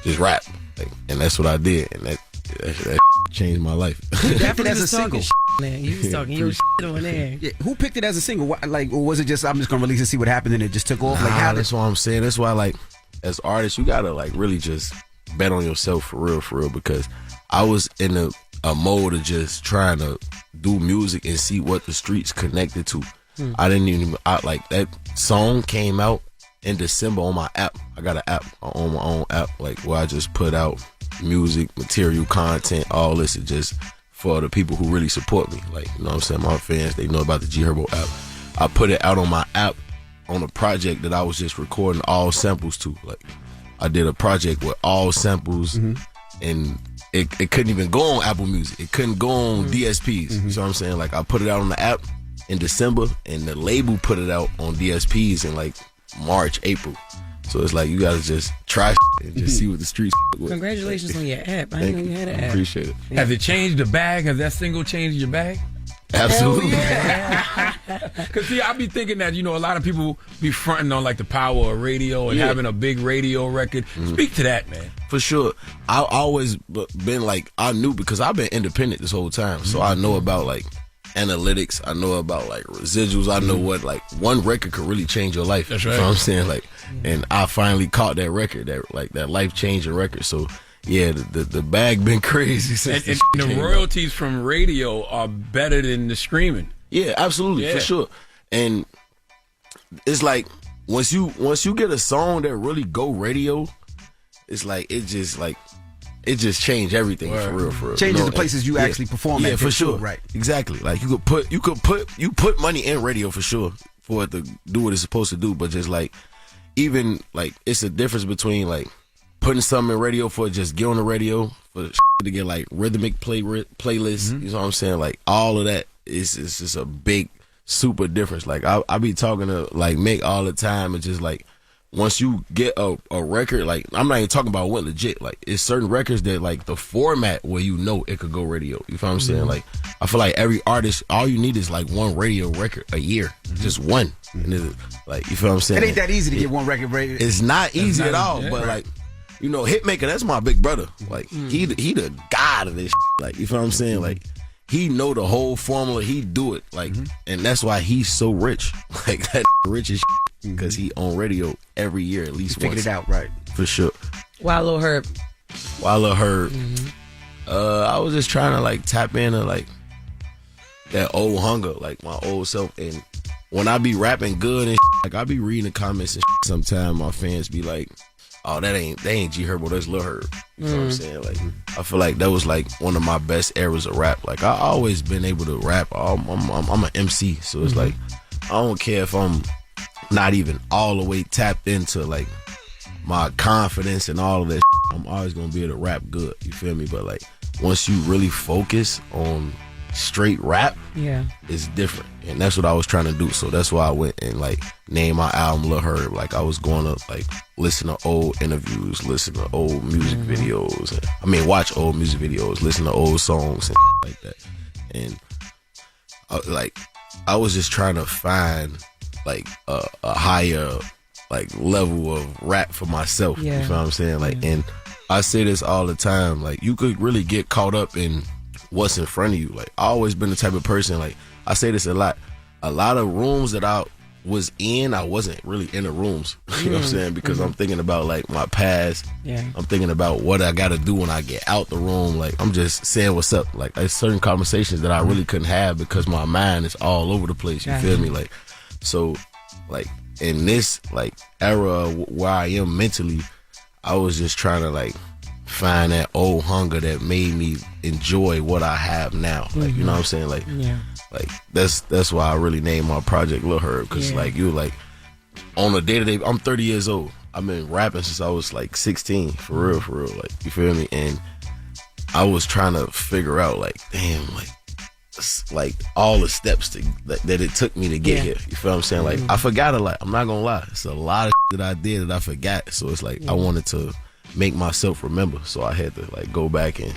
just rap, like, and that's what I did, and that changed my life. Who picked it as a single? You was talking your shit on there. Yeah, who picked it as a single? Like, or was it just I'm just gonna release and see what happened and it just took off? Like, how? That's what I'm saying. That's why, like, as artists, you gotta like really just bet on yourself for real, because I was in a mode of just trying to do music and see what the streets connected to. I didn't even, like, that song came out in December on my app. I got an app, on my own app, like, where I just put out music, material, content, all this, and just for the people who really support me. Like, you know what I'm saying? My fans, they know about the G Herbo app. I put it out on my app on a project that I was just recording all samples to. Like, I did a project with all samples, and it couldn't even go on Apple Music. It couldn't go on DSPs. You know what I'm saying? Like, I put it out on the app in December, and the label put it out on DSPs in like March, April. So it's like you gotta just try and just see what the streets. Congratulations on your app. I didn't know you had an app. Appreciate it. Has it changed the bag? Has that single changed your bag? Absolutely. Because see, I be thinking that, a lot of people be fronting on like the power of radio and having a big radio record. Speak to that, man. For sure. I always been like, I knew, because I've been independent this whole time. So I know about like analytics. I know about like residuals. I know what like one record could really change your life. That's right. You know what I'm saying? Like, and I finally caught that record, that life changing record. So yeah, the bag been crazy since and the royalties from radio are better than the streaming. Yeah, absolutely, for sure. And it's like once you get a song that really go radio, it's like it just changed everything. For real. Changes the places you actually perform at. Yeah, for sure. Right. Exactly. Like you put money in radio for sure for it to do what it's supposed to do, but just like even like it's a difference between like putting something in radio for just get on the radio for to get like rhythmic playlists. You know what I'm saying? Like all of that is just a big super difference. Like I be talking to like Mick all the time, and just like once you get a record, like I'm not even talking about what legit. Like it's certain records that like the format where it could go radio. You feel what I'm saying? Like I feel like every artist, all you need is like one radio record a year, just one. And like you feel what I'm saying? It ain't that easy to get one record radio. It's not easy at all. But like. Hitmaker, that's my big brother. Like, he the god of this shit. Like, you feel what I'm saying? Like, he know the whole formula. He do it. Like, and that's why he's so rich. Like, that rich as shit. Because he on radio every year at least once. Figured it out, right. For sure. Wild Lil Herb. I was just trying to, like, tap into, like, that old hunger. Like, my old self. And when I be rapping good and shit, like, I be reading the comments and shit. Sometimes my fans be like, oh, they ain't G Herbo, that's Lil Herb. You know what I'm saying? Like, I feel like that was like one of my best eras of rap. Like, I always been able to rap. I'm an MC, so it's like I don't care if I'm not even all the way tapped into like my confidence and all of that. I'm always gonna be able to rap good. You feel me? But like once you really focus on straight rap, it's different, and that's what I was trying to do. So that's why I went and like named my album Lil Herb. Like I was going to like listen to old interviews, listen to old music videos, watch old music videos, listen to old songs and like that. And I was just trying to find like a higher like level of rap for myself. You know what I'm saying? Like, and I say this all the time, like you could really get caught up in what's in front of you. Like, I always been the type of person, like, I say this a lot of rooms that I was in, I wasn't really in the rooms. You know what I'm saying? Because I'm thinking about, like, my past. Yeah. I'm thinking about what I got to do when I get out the room. Like, I'm just saying what's up. Like, there's certain conversations that I really couldn't have because my mind is all over the place. You feel me? Like, so, like, in this, like, era where I am mentally, I was just trying to, like, find that old hunger that made me enjoy what I have now. Like, you know what I'm saying? Like, like that's why I really named my project Lil Herb, because like you like on a day-to-day, I'm 30 years old. I've been rapping since I was like 16, for real, like, you feel me? And I was trying to figure out, like, damn, like all the steps that it took me to get here. You feel what I'm saying? Like, I forgot a lot. I'm not gonna lie. It's a lot of that I did that I forgot. So it's like I wanted to make myself remember, so I had to like go back and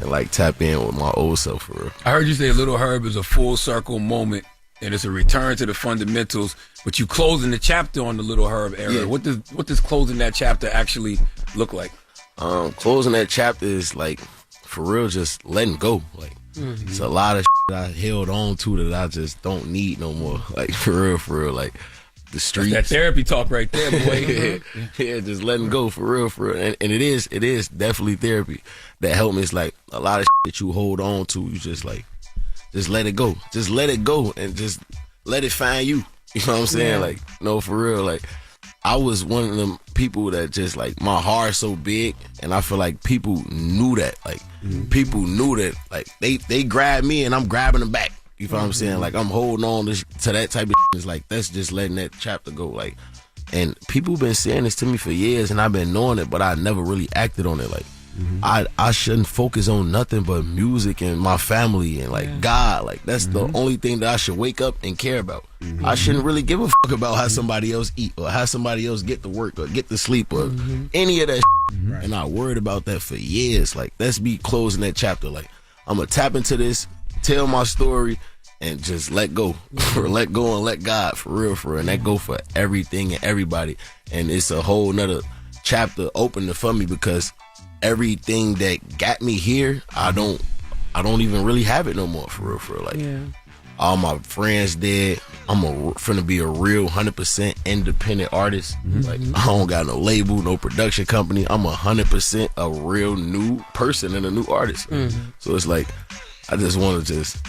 like tap in with my old self, for real. I heard you say Little Herb is a full circle moment and it's a return to the fundamentals, but you closing the chapter on the Little Herb era. Yeah. What does closing that chapter actually look like? Closing that chapter is like, for real, just letting go. Like, it's a lot of shit I held on to that I just don't need no more. Like, for real, like the streets. That's that therapy talk right there, boy. yeah, just letting go, for real. And it is definitely therapy that helped me. It's like a lot of shit that you hold on to, you just like, just let it go. Just let it go and just let it find you. You know what I'm saying? Like, no, for real. Like, I was one of them people that just like, my heart's so big, and I feel like people knew that. Like, people knew that. Like, they grabbed me and I'm grabbing them back. You feel what I'm saying? Like, I'm holding on to that type of shit. It's like, that's just letting that chapter go. Like, and people been saying this to me for years, and I've been knowing it, but I never really acted on it. Like, I shouldn't focus on nothing but music and my family and like God. Like, that's the only thing that I should wake up and care about. I shouldn't really give a fuck about how somebody else eat or how somebody else get to work or get to sleep or any of that shit. And I worried about that for years. Like, that's me closing that chapter. Like, I'm gonna tap into this, tell my story, and just let go. Let go and let God, for real. And that go for everything and everybody. And it's a whole nother chapter opening for me, because everything that got me here, I don't even really have it no more, for real. Like, all my friends dead. I'm finna be a real 100% independent artist. Like, I don't got no label, no production company. I'm 100% a real new person and a new artist. So it's like, I just want to just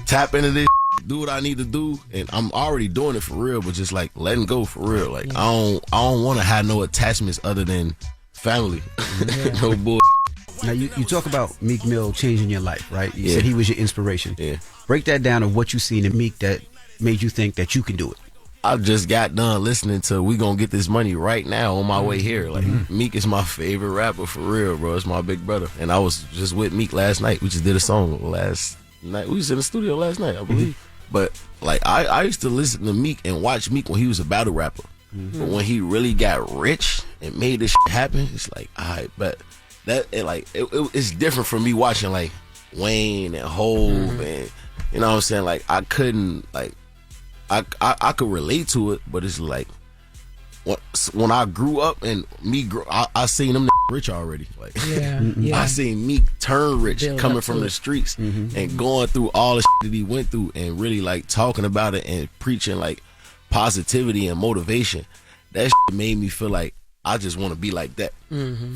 tap into this, do what I need to do, and I'm already doing it for real, but just like letting go, for real. Like, I don't want to have no attachments other than family. No bull. Now, you talk about Meek Mill changing your life, right? You said he was your inspiration. Break that down of what you seen in Meek that made you think that you can do it. I just got done listening to We Gonna Get This Money right now on my way here. Like, Meek is my favorite rapper, for real, bro. It's my big brother. And I was just with Meek last night. We just did a song last night. We was in the studio last night, I believe. But like, I used to listen to Meek and watch Meek when he was a battle rapper. But when he really got rich and made this shit happen, it's like, alright, but it's different from me watching like Wayne and Hove and, you know what I'm saying? Like, I couldn't, like, I could relate to it, but it's like, when I grew up and I seen them rich already. Like, I seen Meek turn rich, coming from the streets and going through all the shit that he went through and really like talking about it and preaching like positivity and motivation. That shit made me feel like I just want to be like that.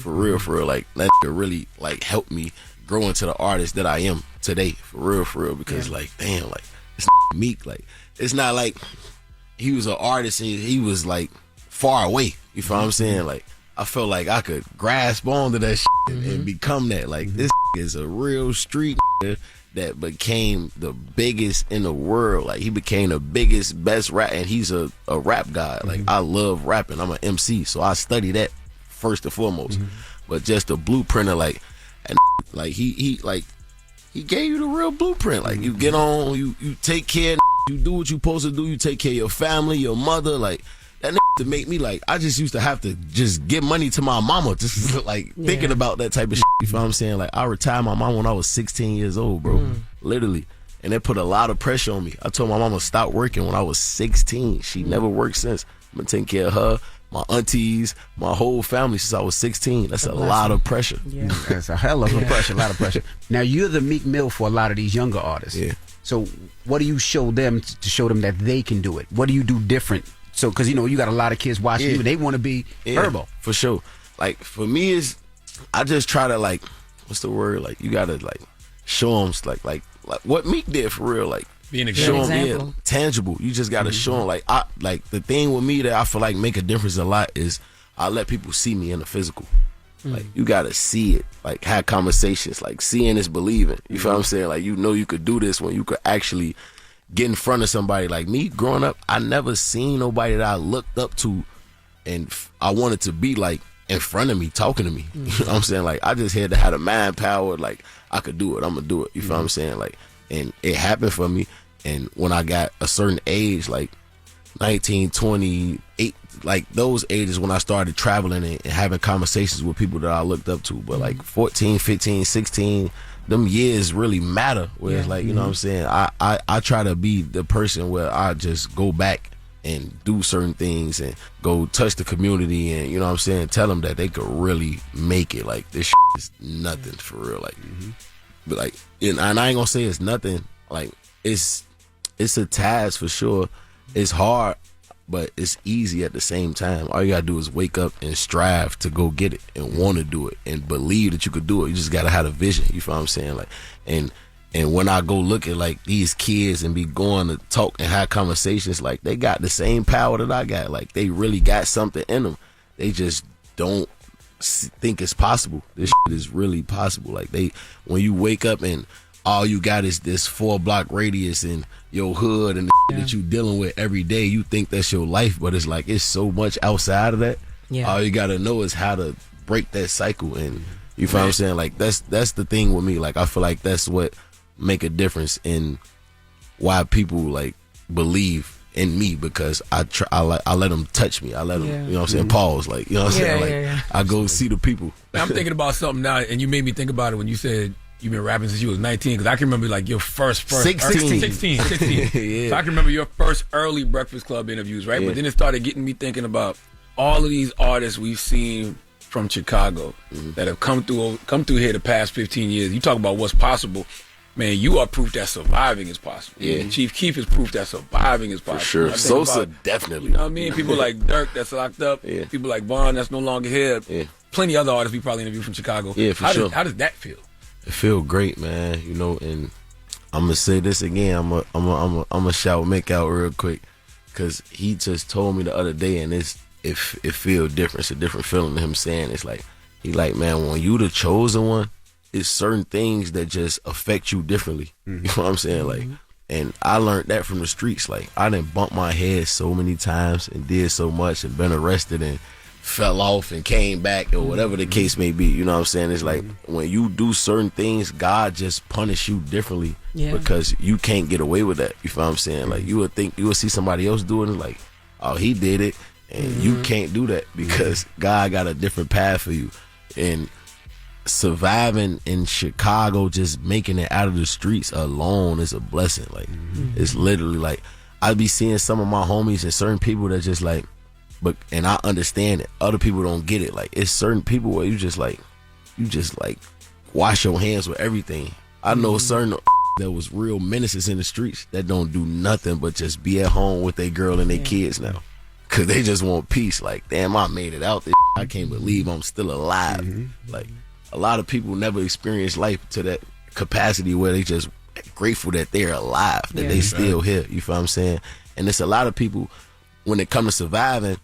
For real. Like, that shit really like helped me grow into the artist that I am today. For real. Because like, damn, like, it's Meek. Like, it's not like he was an artist and he was like far away. You feel what I'm saying? Like, I felt like I could grasp onto that shit and become that. Like, this is a real street that became the biggest in the world. Like, he became the biggest, best rap, and he's a rap guy. Like, I love rapping. I'm an MC, so I study that first and foremost. But just the blueprint of like, and like he gave you the real blueprint. Like, you get on, you take care, you do what you supposed to do. You take care of your family, your mother. Like, that to make me like, I just used to have to just give money to my mama, just like thinking about that type of shit. You feel what I'm saying? Like, I retired my mom when I was 16 years old, bro. Literally. And it put a lot of pressure on me. I told my mama stop working when I was 16. She never worked since. I've been taking care of her, my aunties, my whole family since I was 16. That's a lot of pressure. Yeah. That's a hell of a pressure, a lot of pressure. Now, you're the Meek Mill for a lot of these younger artists. Yeah. So what do you show them to show them that they can do it? What do you do different? So, because, you got a lot of kids watching you. They want to be Herbo. For sure. Like, for me, I just try to, like, what's the word? Like, you got to, like, show them, like what Meek did for real. Like, being a show them, tangible. You just got to show them. Like, the thing with me that I feel like make a difference a lot is I let people see me in the physical. Like, you got to see it. Like, have conversations. Like, seeing is believing. You feel what I'm saying? Like, you could do this when you could actually get in front of somebody. Like me growing up, I never seen nobody that I looked up to and I wanted to be like in front of me, talking to me. You know what I'm saying? Like, I just had to have the mind power. Like, I could do it. I'm going to do it. You feel what I'm saying? Like, and it happened for me. And when I got a certain age, like 19, 28, like those ages when I started traveling and having conversations with people that I looked up to. But like 14, 15, 16, them years really matter. Where it's like, you know what I'm saying? I try to be the person where I just go back and do certain things and go touch the community and, you know what I'm saying, tell them that they could really make it. Like, this is nothing for real. Like, but like, and I ain't gonna say it's nothing. Like, it's a task for sure. It's hard, but it's easy at the same time. All you gotta do is wake up and strive to go get it and want to do it and believe that you could do it. You just gotta have a vision. You feel what I'm saying? Like, and when I go look at like these kids and be going to talk and have conversations, like they got the same power that I got. Like, they really got something in them. They just don't think it's possible. This shit is really possible. Like, when you wake up and all you got is this 4-block radius in your hood and the that you dealing with every day, you think that's your life, but it's like, it's so much outside of that. All you gotta know is how to break that cycle. And you feel what I'm saying? Like, that's the thing with me. Like, I feel like that's what make a difference in why people like believe in me, because I let them touch me. I let them, you know what I'm saying, pause. Like, you know what I'm saying? Like, I go see the people. I'm thinking about something now, and you made me think about it when you said you've been rapping since you was 19, because I can remember like your first 16. Yeah. So I can remember your first early Breakfast Club interviews, right? But then it started getting me thinking about all of these artists we've seen from Chicago that have come through here the past 15 years. You talk about what's possible. Man, you are proof that surviving is possible. Yeah. Chief Keef is proof that surviving is possible. For sure. Sosa, definitely. You know what I mean? People like Dirk that's locked up. Yeah. People like Vaughn that's no longer here. Yeah. Plenty of other artists we probably interviewed from Chicago. Yeah, for sure. How does that feel? It feel great, man. You know, and I'm gonna say this again. I'm gonna shout Mick out real quick, because he just told me the other day, and it feel different. It's a different feeling than him saying. It's like, he like, man, when you the chosen one, it's certain things that just affect you differently. You know what I'm saying? Like, and I learned that from the streets. Like, I done bumped my head so many times and did so much and been arrested and fell off and came back or whatever the case may be. You know what I'm saying? It's like, when you do certain things, God just punish you differently because you can't get away with that. You feel what I'm saying? Like, you would see somebody else doing it, like, oh, he did it, and you can't do that because God got a different path for you. And surviving in Chicago, just making it out of the streets alone is a blessing. Like, it's literally like, I be seeing some of my homies and certain people that just like, and I understand it. Other people don't get it. Like, it's certain people where you just like wash your hands with everything. I know certain that was real menaces in the streets that don't do nothing but just be at home with their girl and their kids now, because they just want peace. Like, damn, I made it out there. I can't believe I'm still alive. Like, a lot of people never experience life to that capacity where they just grateful that they're alive, that they still here. You feel what I'm saying? And it's a lot of people, when it comes to surviving,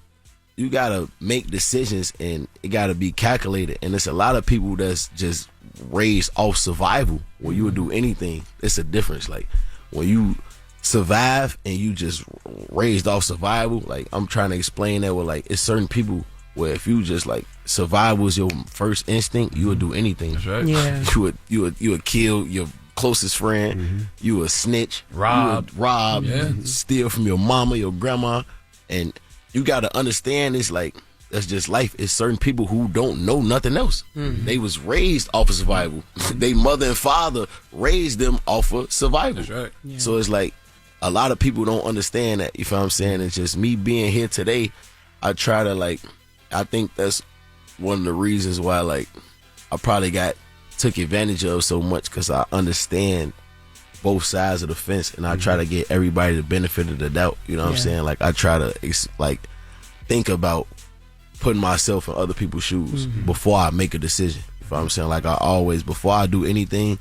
you gotta make decisions and it gotta be calculated. And it's a lot of people that's just raised off survival where you would do anything. It's a difference. Like, when you survive and you just raised off survival, like, I'm trying to explain that with, like, it's certain people where if you just like survival is your first instinct, you would do anything. That's right. Yeah. You would kill your closest friend. You would snitch. Rob. Steal from your mama, your grandma. And you got to understand, it's like, that's just life. It's certain people who don't know nothing else. They was raised off of survival. They mother and father raised them off of survival. That's right. So it's like, a lot of people don't understand that. You feel what I'm saying? It's just me being here today. I try to like, I think that's one of the reasons why like I probably took advantage of so much, because I understand both sides of the fence, and I try to get everybody the benefit of the doubt. You know what I'm saying? Like I try to like think about putting myself in other people's shoes before I make a decision. You know what I'm saying? Like I always, before I do anything,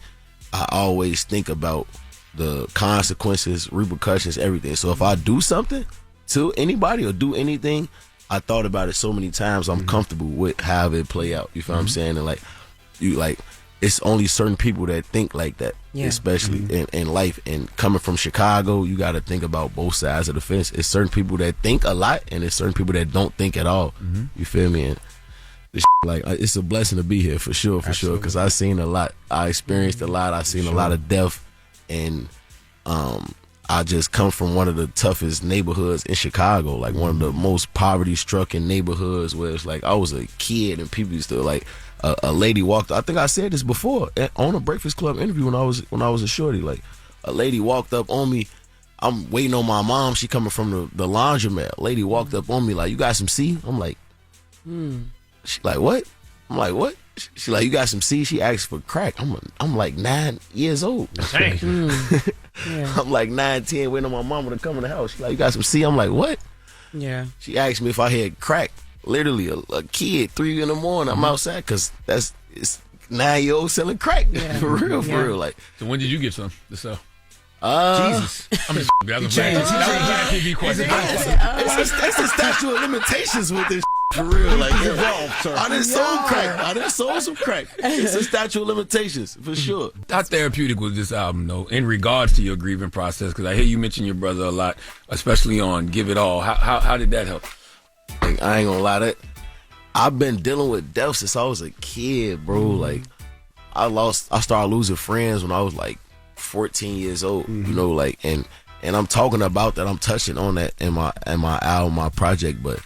I always think about the consequences, repercussions, everything. So if I do something to anybody or do anything, I thought about it so many times. I'm comfortable with how it play out. You feel what I'm saying? And like it's only certain people that think like that, especially in life. And coming from Chicago, you got to think about both sides of the fence. It's certain people that think a lot, and it's certain people that don't think at all. You feel me? And this like it's a blessing to be here for sure, sure. Because I seen a lot, I experienced a lot, I seen a lot of death, and I just come from one of the toughest neighborhoods in Chicago, like one of the most poverty-stricken neighborhoods, where it's like I was a kid and people used to like. A lady walked. I think I said this before on a Breakfast Club interview when I was a shorty. Like a lady walked up on me. I'm waiting on my mom. She coming from the laundromat. A lady walked up on me like, "You got some C?" I'm like, She like, "What?" I'm like, "What?" She like, "You got some C?" She asked for crack. I'm like 9 years old. I'm like 9, 10, waiting on my mama to come in the house. She like, "You got some C?" I'm like, "What?" Yeah. She asked me if I had crack. Literally a kid, 3 in the morning. I'm outside because it's 9-year-old selling crack. For real. Like, so when did you get some to sell? Jesus. I'm just that was a TV question. It's a statute of limitations with this for real. Like, I done sold crack. I done sold some crack. It's a statute of limitations for sure. How therapeutic was this album, though, in regards to your grieving process? Because I hear you mention your brother a lot, especially on Give It All. How did that help? Like, I ain't gonna lie, that I've been dealing with death since I was a kid, bro. Like I started losing friends when I was like 14 years old. You know, like and I'm talking about that. I'm touching on that in my album, my project. But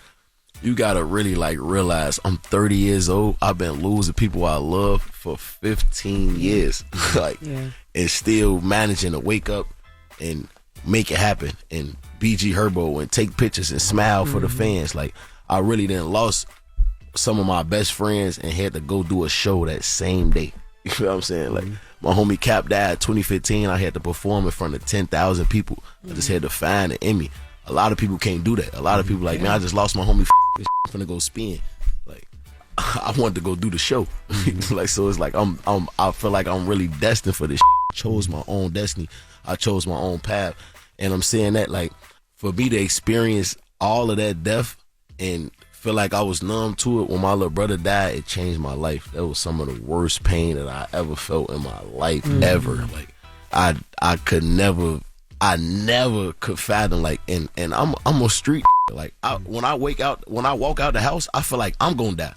you gotta really like realize I'm 30 years old. I've been losing people I love for 15 years, and still managing to wake up and make it happen and BG Herbo and take pictures and smile for the fans. Like I really done lost some of my best friends and had to go do a show that same day. You know what I'm saying? Like my homie Cap died 2015. I had to perform in front of 10,000 people. I just had to find an Emmy. A lot of people can't do that. A lot of people like, man, I just lost my homie. I'm finna go spin. Like I wanted to go do the show. Like so, it's like I feel like I'm really destined for this. I chose my own destiny. I chose my own path. And I'm saying that, like, for me to experience all of that death and feel like I was numb to it when my little brother died, it changed my life. That was some of the worst pain that I ever felt in my life, ever. Like, I never could fathom, like, and I'm a street. Like, when I walk out the house, I feel like I'm gonna die.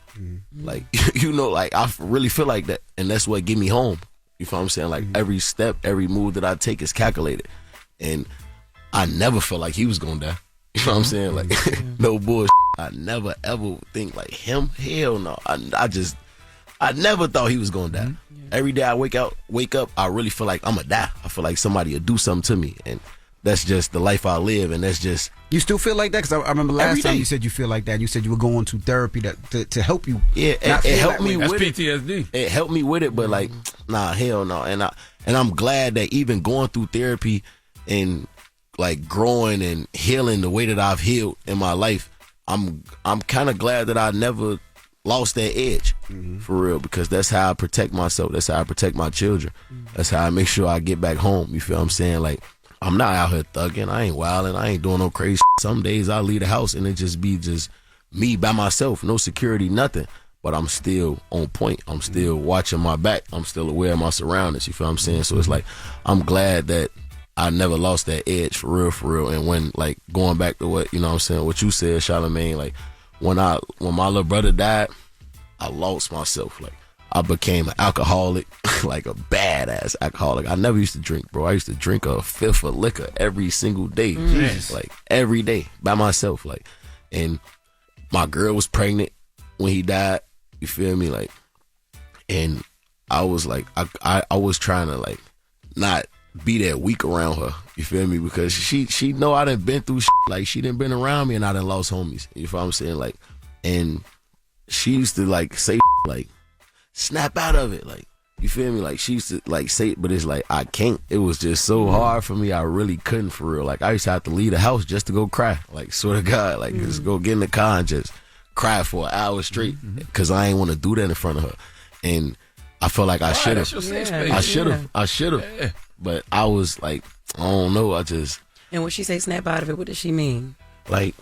Like, you know, like, I really feel like that. And that's what get me home. You feel what I'm saying? Like, every step, every move that I take is calculated. And I never felt like he was gonna die. You know what I'm saying? Like, no bullshit. I never ever think like him. Hell no. I never thought he was gonna die. Every day I wake up, I really feel like I'm gonna die. I feel like somebody will do something to me, and that's just the life I live. And that's just. You still feel like that? Because I remember last time you said you feel like that. You said you were going to therapy to help you. Yeah, it helped me with it. That's PTSD. It helped me with it, but like, nah, hell no. And I'm glad that even going through therapy and like growing and healing the way that I've healed in my life, I'm kind of glad that I never lost that edge, for real, because that's how I protect myself. That's how I protect my children. That's how I make sure I get back home. You feel what I'm saying? Like, I'm not out here thugging. I ain't wilding. I ain't doing no crazy shit. Some days I leave the house and it just be just me by myself, no security, nothing. But I'm still on point. I'm still watching my back. I'm still aware of my surroundings. You feel what I'm saying? So it's like, I'm glad that I never lost that edge, for real. And when, like, going back to what, you know what I'm saying, what you said, Charlamagne, like, when my little brother died, I lost myself. Like, I became an alcoholic, like a badass alcoholic. I never used to drink, bro. I used to drink a fifth of liquor every single day. Like, every day, by myself. Like, and my girl was pregnant when he died. You feel me? Like, and I was like, I was trying to, like, not be that weak around her. You feel me? Because she know I done been through like she done been around me and I done lost homies. You feel what I'm saying? Like, and she used to like say like snap out of it. Like, you feel me? Like she used to like say it, but it's like I can't. It was just so hard for me. I really couldn't for real. Like I used to have to leave the house just to go cry. Like swear to God, like just go get in the car and just cry for an hour straight because I ain't want to do that in front of her. And I felt like I should have. I should have. Yeah. But I was like, I don't know. And when she say snap out of it, what does she mean? Like,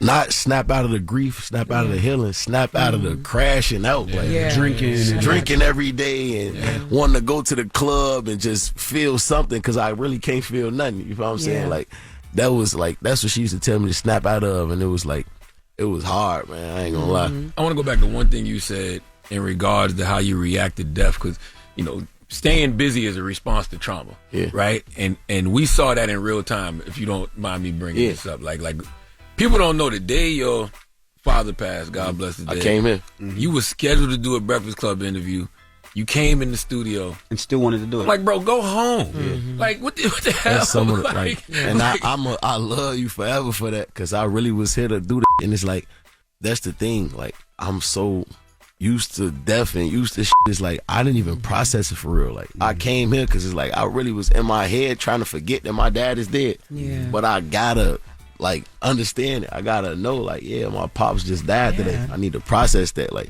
not snap out of the grief, snap out of the healing, snap out of the crashing out, like drinking every day and wanting to go to the club and just feel something because I really can't feel nothing. You know what I'm saying? Like, that's what she used to tell me to snap out of, and it was like, it was hard, man. I ain't gonna lie. I want to go back to one thing you said in regards to how you react to death, because, you know, staying busy is a response to trauma, right? And we saw that in real time, if you don't mind me bringing this up. Like people don't know the day your father passed, God bless his dead. I came in. You were scheduled to do a Breakfast Club interview. You came in the studio. And still wanted to do it. I'm like, bro, go home. Like, what the hell? That's some of the, and I love you forever for that, because I really was here to do that. And it's like, that's the thing. Like, I'm so used to death and used to shit. It's like, I didn't even process it for real. Like, I came here because it's like, I really was in my head trying to forget that my dad is dead. Yeah. But I gotta, like, understand it. I gotta know, like, yeah, my pops just died today. I need to process that. Like,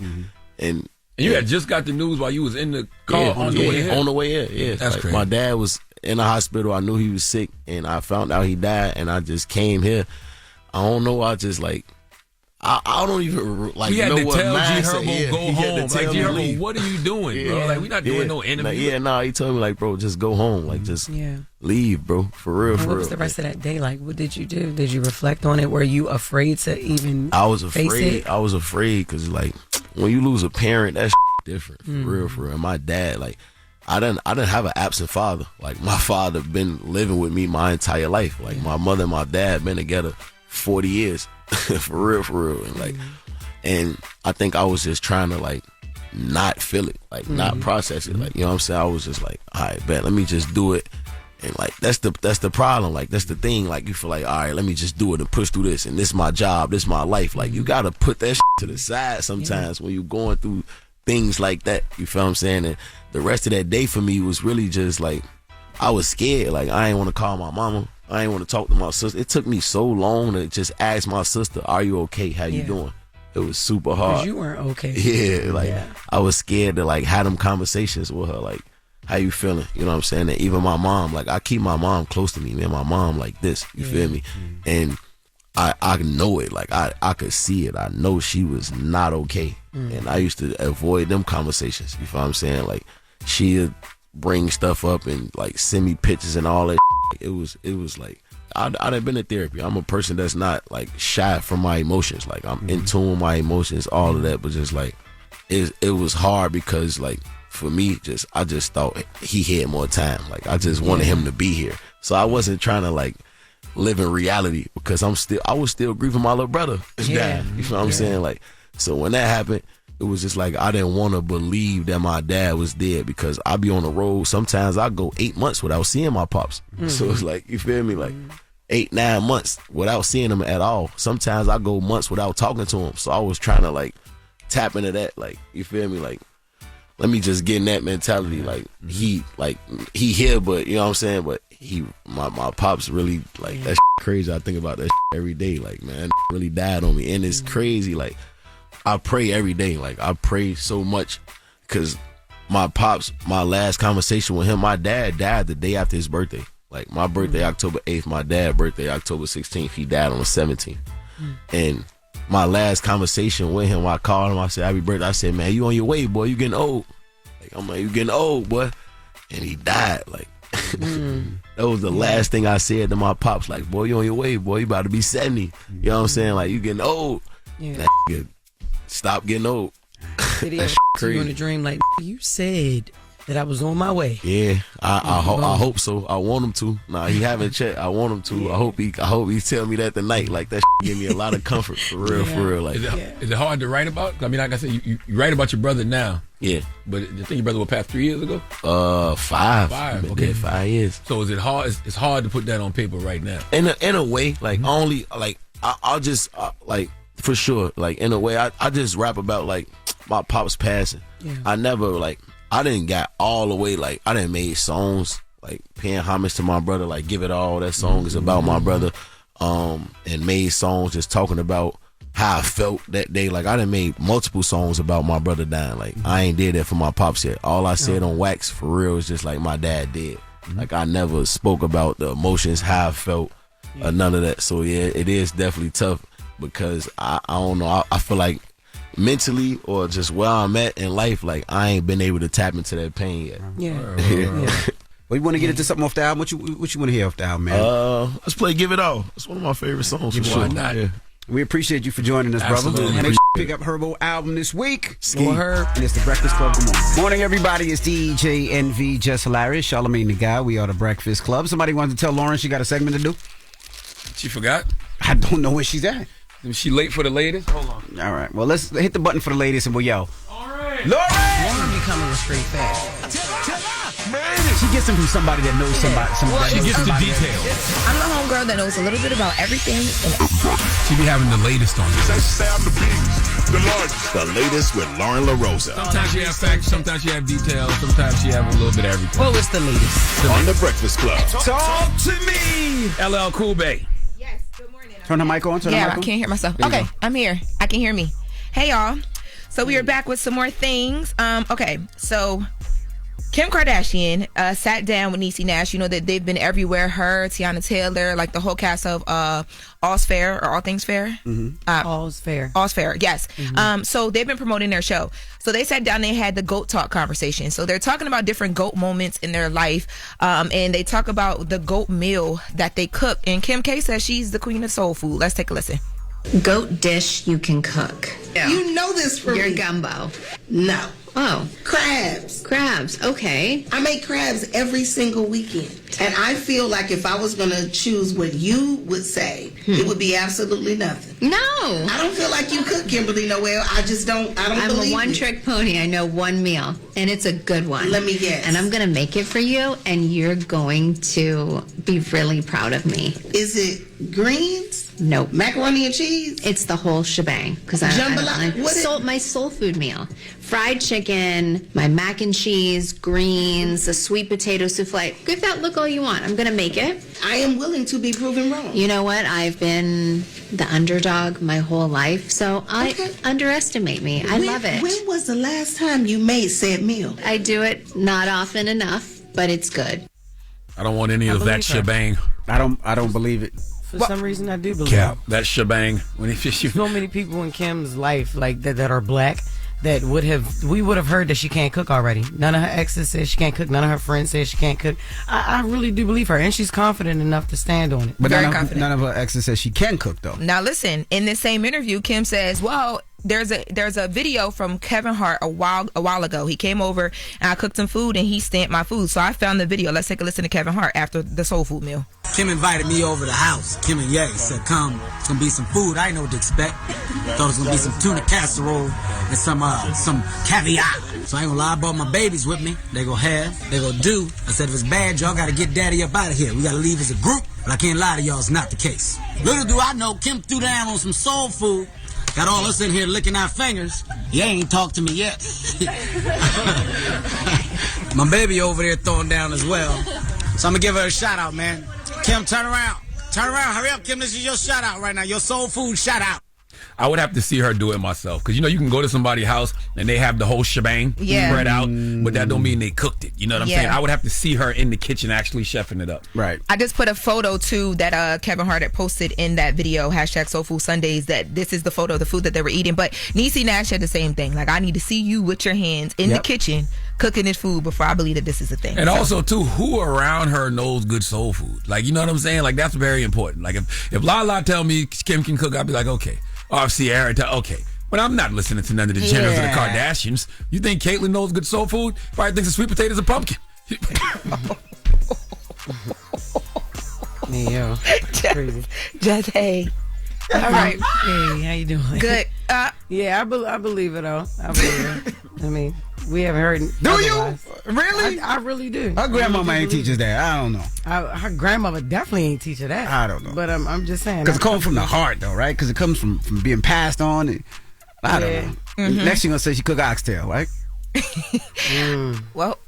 and you had just got the news while you was in the car on the way here. On the way here, yeah. That's like, crazy. My dad was in the hospital. I knew he was sick, and I found out he died, and I just came here. I don't know. I just, like, I don't even, like, know what mindset. G Herbo, go home. Like, G Herbo, what are you doing, bro? Like, we not doing no interview. He told me, like, bro, just go home. Like, just leave, bro. For real, for real. What was the rest of that day like? What did you do? Did you reflect on it? Were you afraid to even I was face afraid. it? I was afraid because, like, when you lose a parent, that's different. For real, for real. And my dad, like, I didn't have an absent father. Like, my father been living with me my entire life. Like, my mother and my dad been together 40 years. For real. And, like, and I think I was just trying to, like, not feel it, like, not process it. Like, you know what I'm saying? I was just like, all right, bet, let me just do it. And, like, that's the problem. Like, that's the thing. Like, you feel like, all right, let me just do it and push through this. And this is my job. This is my life. Like, you got to put that to the side sometimes when you're going through things like that. You feel what I'm saying? And the rest of that day for me was really just, like, I was scared. Like, I ain't want to call my mama. I ain't want to talk to my sister. It took me so long to just ask my sister, are you okay? How you doing? It was super hard. Because you weren't okay. Yeah, like, I was scared to, like, have them conversations with her, like, how you feeling? You know what I'm saying? And even my mom, like, I keep my mom close to me, man. My mom like this, you feel me? And I know it. Like, I could see it. I know she was not okay. And I used to avoid them conversations. You feel what I'm saying? Like, she'd bring stuff up and, like, send me pictures and all that. It was like, I'd have been in therapy. I'm a person that's not, like, shy from my emotions. Like, I'm in tune with my emotions, all of that. But just, like, it was hard because, like, for me, I just thought he had more time. Like, I just wanted him to be here. So I wasn't trying to, like, live in reality because I was still grieving my little brother. Yeah. You know what I'm saying? Like, so when that happened, it was just like I didn't want to believe that my dad was dead because I be on the road. Sometimes I go 8 months without seeing my pops. So it's like, you feel me? Like 8-9 months without seeing him at all. Sometimes I go months without talking to him. So I was trying to, like, tap into that. Like, you feel me? Like, let me just get in that mentality. Like, he here, but you know what I'm saying? But my pops really, like, that crazy. I think about that every day. Like, man, really died on me. And it's crazy. Like, I pray every day. Like, I pray so much because my pops, my last conversation with him, my dad died the day after his birthday. Like, my birthday, October 8th, my dad's birthday, October 16th. He died on the 17th. And my last conversation with him, I called him, I said, happy birthday. I said, man, you on your way, boy. You getting old. Like, I'm like, you getting old, boy. And he died. Like, that was the last thing I said to my pops. Like, boy, you on your way, boy. You about to be 70. You know what I'm saying? Like, you getting old. That stop getting old. Did he ever see you in a dream like, you said that I was on my way? Yeah, I hope so. I want him to. Nah, he haven't checked. I want him to. I hope he tell me that tonight. Like, that give me a lot of comfort. For real, for real. Like, is it hard to write about? I mean, like I said, you write about your brother now. Yeah. But you think your brother was passed 3 years ago? 5. 5. Okay, 5 years. So is it hard? It's hard to put that on paper right now. In a way, like only like I'll just like for sure, like in a way, I just rap about like my pops passing. Yeah. I never like I didn't got all the way like I didn't made songs like paying homage to my brother, like Give It All. That song is about my brother. And made songs just talking about how I felt that day. Like I done made multiple songs about my brother dying. Like I ain't did that for my pops yet. All I said on Wax for real is just like my dad did. Like I never spoke about the emotions, how I felt, or none of that. So yeah, it is definitely tough because I don't know. I feel like mentally or just where I'm at in life, like I ain't been able to tap into that pain yet. Yeah. Well, you want to get into something off the album? What you want to hear off the album, man? Let's play Give It All. It's one of my favorite songs for sure. Yeah. We appreciate you for joining us, Absolutely. brother. And make sure you pick up Herbo album this week. Herb. And it's the Breakfast Club. Good morning. Morning, everybody. It's DJ NV, Jess Hilarious, Charlamagne the Guy. We are the Breakfast Club. Somebody wanted to tell Lauren she got a segment to do? She forgot? I don't know where she's at. Is she late for the latest? Hold on. All right. Well, let's hit the button for the latest and we'll yell. All right. Lauren be coming with straight facts. She gets them from somebody that knows somebody. She gets the details. I'm the homegirl that knows a little bit about everything. She be having the latest on this. The latest with Loren LoRosa. Sometimes she have facts, sometimes she have details, sometimes she have a little bit of everything. Well, it's the latest. On the Breakfast Club. Talk to me. LL Cool Bay. Yes, good morning. Turn the mic on. I can't hear myself. Okay, I'm here. I can hear me. Hey, y'all. So we are back with some more things. Okay, so Kim Kardashian sat down with Niecy Nash. You know that they've been everywhere. Her, Tiana Taylor, like the whole cast of All's Fair or All Things Fair. All's Fair. All's Fair, yes. So they've been promoting their show. So they sat down, they had the GOAT Talk conversation. So they're talking about different GOAT moments in their life. And they talk about the GOAT meal that they cook. And Kim K says she's the queen of soul food. Let's take a listen. GOAT dish you can cook. Yeah. You know this for Your me. gumbo. No. Oh. Crabs. Crabs, okay. I make crabs every single weekend. And I feel like if I was going to choose what you would say, it would be absolutely nothing. No. I don't feel like you cook, Kimberly Noel. I just don't I'm believe a one-trick pony. I know one meal, and it's a good one. Let me guess. And I'm going to make it for you, and you're going to be really proud of me. Is it greens? Nope. Macaroni and cheese? It's the whole shebang. Because my soul food meal. Fried chicken, my mac and cheese, greens, a sweet potato souffle. Give that look all you want. I'm going to make it. I am willing to be proven wrong. You know what? I've been the underdog my whole life, so underestimate me. I love it. When was the last time you made said meal? I do it not often enough, but it's good. I don't want any of that shebang. I don't believe it. For some reason, I do believe Cap, that shebang. When so many people in Kim's life like that are black that we would have heard that she can't cook already. None of her exes said she can't cook. None of her friends said she can't cook. I really do believe her, and she's confident enough to stand on it. But none of her exes said she can cook though. Now listen, in this same interview, Kim says, "Well, there's a video from Kevin Hart a while ago. He came over and I cooked some food and he stamped my food. So I found the video. Let's take a listen to Kevin Hart after the soul food meal. Kim invited me over to the house. Kim and Ye said, come, it's gonna be some food. I didn't know what to expect. Thought it was gonna be some tuna casserole and some caviar. So I ain't gonna lie, I brought my babies with me. They gonna do. I said, if it's bad, y'all gotta get daddy up out of here. We gotta leave as a group. But I can't lie to y'all, it's not the case. Little do I know, Kim threw down on some soul food. Got all us in here licking our fingers. He ain't talked to me yet. My baby over there throwing down as well. So I'm gonna give her a shout out, man. Kim, turn around. Turn around. Hurry up, Kim. This is your shout out right now. Your soul food shout out. I would have to see her do it myself. Because, you can go to somebody's house and they have the whole shebang spread out, but that don't mean they cooked it. You know what I'm saying? I would have to see her in the kitchen actually chefing it up. Right. I just put a photo, too, that Kevin Hart had posted in that video, #SoulFoodSundays, that this is the photo of the food that they were eating. But Niecy Nash had the same thing. Like, I need to see you with your hands in the kitchen cooking this food before I believe that this is a thing. And also, too, who around her knows good soul food? Like, you know what I'm saying? Like, that's very important. Like, if Lala tell me Kim can cook, I'd be like, okay. Or if Sierra, okay. But I'm not listening to none of the Jenners or the Kardashians. You think Caitlyn knows good soul food? Probably thinks a sweet potato is a pumpkin. Yeah, crazy. Just hey. All right. Hey, how you doing? Good. Yeah, I believe it though. I believe it. I mean, We haven't heard. Do otherwise. You? Really? I really do. Her grandmama ain't teach us that. I don't know. Her grandmother definitely ain't teach her that. I don't know. But I'm just saying. Because it comes from the heart, though, right? Because it comes from being passed on. And, I don't know. Mm-hmm. Next, she's going to say she cook oxtail, right? Well,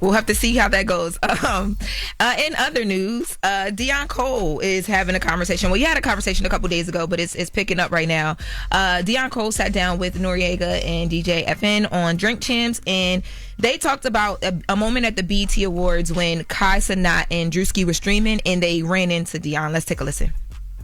we'll have to see how that goes. In other news, Deion Cole is having a conversation. Well, he had a conversation a couple days ago, but it's picking up right now. Deion Cole sat down with Noriega and DJ FN on Drink Champs, and they talked about a moment at the BET Awards when Kai Cenat and Drewski were streaming, and they ran into Deion. Let's take a listen.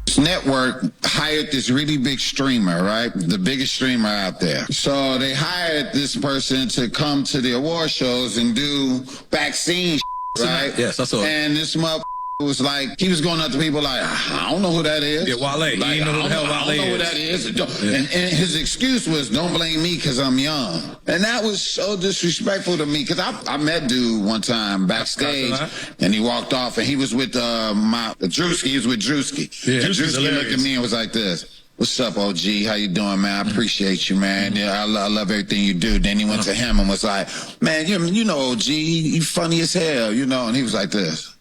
This network hired this really big streamer, right? The biggest streamer out there. So they hired this person to come to the award shows and do backscene right? Yes, I saw it. And this motherfucker was like, he was going up to people like, I don't know who that is. Yeah, Wale. Like, You know who the hell Wale I don't know who that is. And his excuse was, don't blame me because I'm young. And that was so disrespectful to me because I met dude one time backstage and he walked off and he was with Drewski. He was with Drewski. Yeah, and Drewski's Drewski looked at me and was like this. What's up, OG? How you doing, man? I appreciate you, man. Yeah, I love everything you do. Then he went to him and was like, man, you know OG, you funny as hell, you know. And he was like this.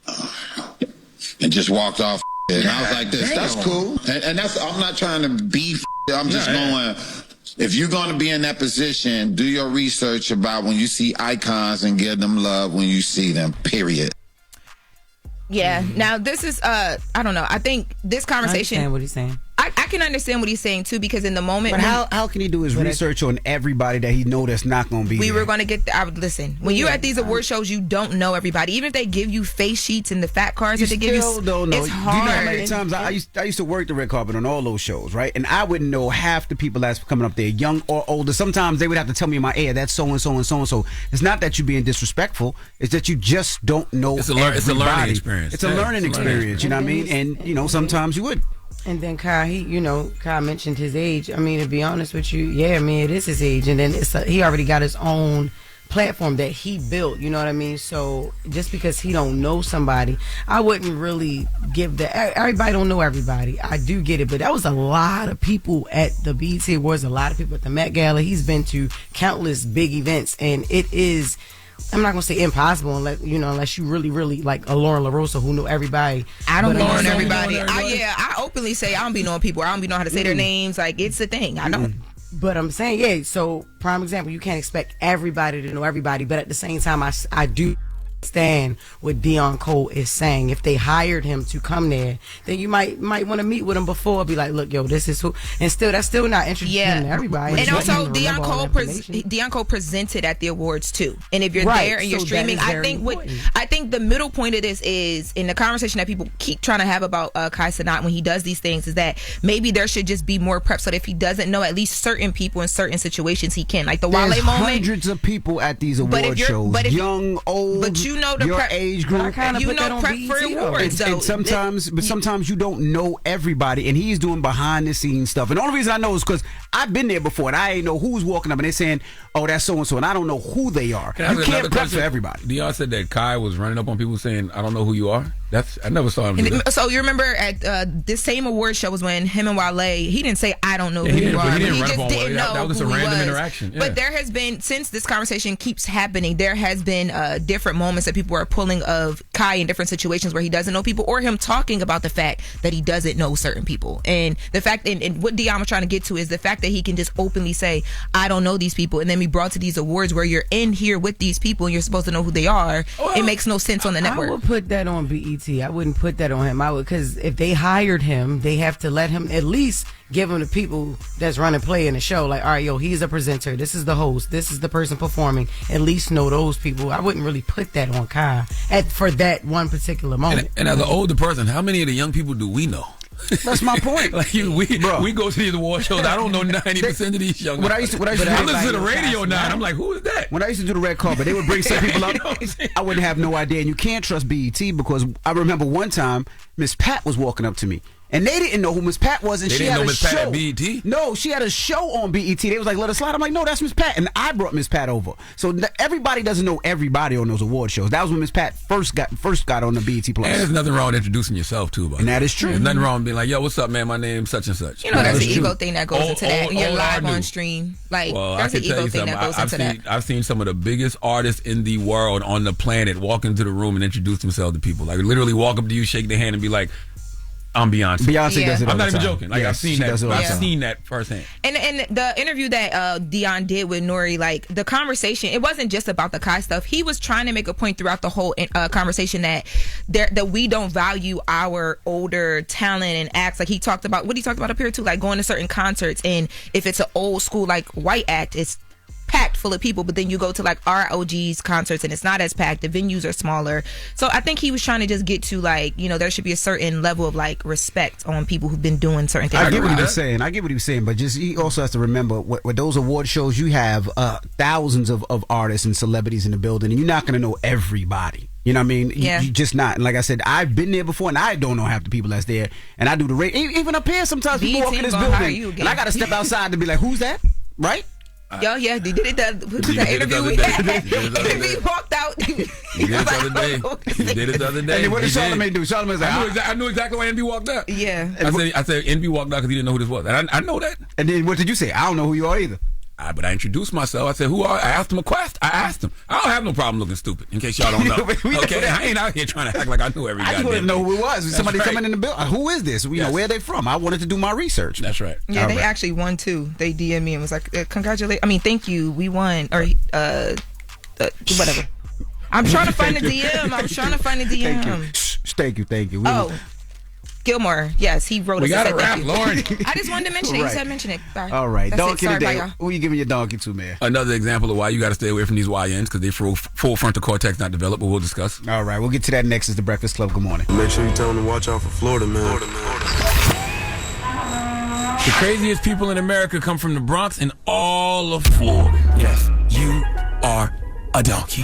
And just walked off. And I was like this. That's cool. And that's, I'm not trying to beef. I'm just going, if you're going to be in that position, do your research about when you see icons and give them love when you see them, period. Yeah. Now, this is, I don't know. I think this conversation. I understand what he's saying. I can understand what he's saying, too, because in the moment. But how can he do his research on everybody that he know that's not going to be We there? were going to get, listen, when you're at these award shows, you don't know everybody. Even if they give you face sheets and the fat cards that they give you, don't know. it's hard. Do you know how many times I used to work the red carpet on all those shows, right? And I wouldn't know half the people that's coming up there, young or older. Sometimes they would have to tell me in my ear, that's so-and-so and so-and-so. It's not that you're being disrespectful. It's that you just don't know It's a learning experience. It's a learning experience, you know what I mean? And, you know, sometimes you would. And then Kai, Kai mentioned his age. I mean, to be honest with you, it is his age. And then he already got his own platform that he built, you know what I mean? So just because he don't know somebody, I wouldn't really give that. Everybody don't know everybody. I do get it, but that was a lot of people at the BET Awards, a lot of people at the Met Gala. He's been to countless big events, and it is, I'm not gonna say impossible unless you really like a Loren LoRosa who know everybody. I don't be knowing everybody. I openly say I don't be knowing people. I don't be knowing how to say their names. Like, it's a thing. I don't. But I'm saying, so prime example, you can't expect everybody to know everybody. But at the same time, I do understand what Deion Cole is saying. If they hired him to come there, then you might want to meet with him before, be like, look, yo, this is who. And still, that's still not introducing him to everybody. And also, Deion Cole presented at the awards too. And if you're there and you're streaming, I think the middle point of this is, in the conversation that people keep trying to have about Kai Cenat when he does these things, is that maybe there should just be more prep so that if he doesn't know at least certain people in certain situations, he can. Like the Wale moment. Hundreds of people at these award shows, young, old. But you know your age group. You know prep for awards. And sometimes you don't know everybody, and he's doing behind the scenes stuff. And the only reason I know is because I've been there before, and I ain't know who's walking up, and they're saying, "Oh, that's so and so," and I don't know who they are. You can't prep for everybody. Deion said that Kai was running up on people saying, "I don't know who you are." I never saw him do that. So you remember at this same award show was when him and Wale, he didn't say, "I don't know who you are." He just didn't know. That was just a random interaction. Yeah. But there has been, since this conversation keeps happening, there has been different moments that people are pulling of Kai in different situations where he doesn't know people, or him talking about the fact that he doesn't know certain people. And the fact, and what Deion was trying to get to is the fact that he can just openly say, "I don't know these people," and then be brought to these awards where you're in here with these people and you're supposed to know who they are. Well, it makes no sense on the network. I would put that on BET. I wouldn't put that on him. I would, because if they hired him, they have to let him at least give him the people that's running play in the show. Like, all right, yo, he's a presenter. This is the host. This is the person performing. At least know those people. I wouldn't really put that on Kai for that one particular moment. And as an older person, how many of the young people do we know? That's my point. Like we go to these award shows. I don't know 90% of these young guys. I listen to the radio now, and I'm like, who is that? When I used to do the red carpet, they would bring some people up. I wouldn't have no idea. And you can't trust BET, because I remember one time Miss Pat was walking up to me, And they didn't know who Miss Pat was, and They she didn't had know a Miss show. Pat at BET? No, she had a show on BET. They was like, let us slide. I'm like, no, that's Miss Pat. And I brought Miss Pat over. So everybody doesn't know everybody on those award shows. That was when Miss Pat first got on the BET Plus. And there's nothing wrong with introducing yourself, too, buddy. And that is true. There's nothing wrong with being like, yo, what's up, man? My name's such and such. You know, there's an ego thing that goes into that when you're live on stream. Like, Well, there's I an can tell ego you thing something. that goes into that. I've seen some of the biggest artists in the world on the planet walk into the room and introduce themselves to people. Like, literally walk up to you, shake their hand, and be like, I'm Beyonce. Beyonce does it all I'm not the even time. joking. Like, Yes, I've seen she that. does it all the I've time. seen that firsthand. And the interview that Dion did with Nori, like the conversation, it wasn't just about the Kai stuff. He was trying to make a point throughout the whole conversation that we don't value our older talent and acts. Like he talked about up here too, like going to certain concerts, and if it's an old school like white act, it's packed full of people, but then you go to like our OG's concerts and it's not as packed. The venues are smaller. So I think he was trying to just get to like, you know, there should be a certain level of like respect on people who've been doing certain things. I get what he was saying, but just he also has to remember with those award shows, you have thousands of artists and celebrities in the building, and you're not going to know everybody. You know what I mean? Yeah. You just not. And like I said, I've been there before, and I don't know half the people that's there. And I do the rate. Even up here, sometimes people walk in this building, and I got to step outside to be like, who's that? Right? Yo, yeah, they did it the interview we had. He walked out. He did it the other day. He did it the other day. And then what did Charlamagne do? Charlamagne's like, I knew exactly why NB walked out. Yeah. I said NB walked out because he didn't know who this was. And I know that. And then what did you say? I don't know who you are either. But I introduced myself. I said, who are you? I asked him a question. I asked him. I don't have no problem looking stupid, in case y'all don't know. Okay? I ain't out here trying to act like I knew every guy. I just wanted to know who it was. Somebody right. coming in the building. Who is this? You know, where are they from? I wanted to do my research. That's right. Yeah, they actually won too. They DM'd me and was like, congratulations. I mean, thank you. We won. Or, whatever. I'm trying to find the DM. Thank you. Oh. Gilmore, yes, he wrote. We got to wrap, Lauren. I just wanted to mention it. You said mention it. Bye. All right, That's donkey it. of the Sorry, day. bye, Who you giving your donkey to, man? Another example of why you got to stay away from these YNs because they full frontal cortex not developed, but we'll discuss. All right, we'll get to that next. It's the Breakfast Club. Good morning. Make sure you tell them to watch out for Florida, man. The craziest people in America come from the Bronx and all of Florida. Yes, you are a donkey.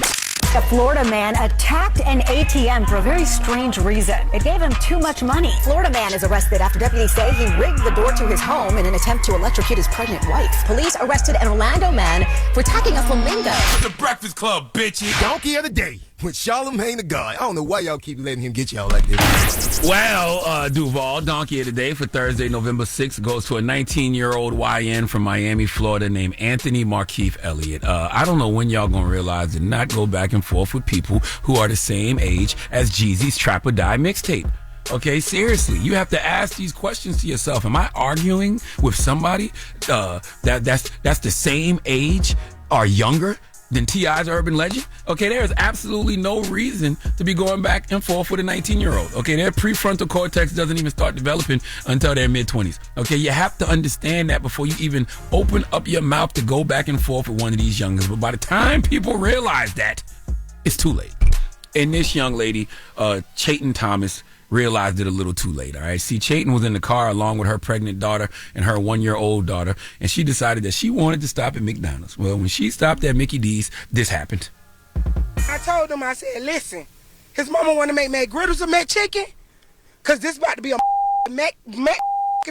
A Florida man attacked an ATM for a very strange reason. It gave him too much money. Florida man is arrested after deputies say he rigged the door to his home in an attempt to electrocute his pregnant wife. Police arrested an Orlando man for attacking a flamingo. The Breakfast Club, bitches. Donkey of the day with Charlamagne the God. I don't know why y'all keep letting him get y'all like this. Well, Duval, Donkey of the Day for Thursday, November 6th goes to a 19-year-old YN from Miami, Florida named Anthony Markeith Elliott. I don't know when y'all gonna realize to not go back and forth with people who are the same age as Jeezy's Trap or Die mixtape. Okay, seriously, you have to ask these questions to yourself. Am I arguing with somebody that's the same age or younger than T.I.'s Urban Legend? Okay, there is absolutely no reason to be going back and forth with a 19-year-old. Okay, their prefrontal cortex doesn't even start developing until their mid-20s. Okay, you have to understand that before you even open up your mouth to go back and forth with one of these youngers. But by the time people realize that, it's too late. And this young lady, Chayton Thomas, realized it a little too late, all right? See, Chayton was in the car along with her pregnant daughter and her 1-year-old daughter, and she decided that she wanted to stop at McDonald's. Well, when she stopped at Mickey D's, this happened. I told him, I said, listen, his mama want to make McGriddles or McChicken, because this about to be a Mac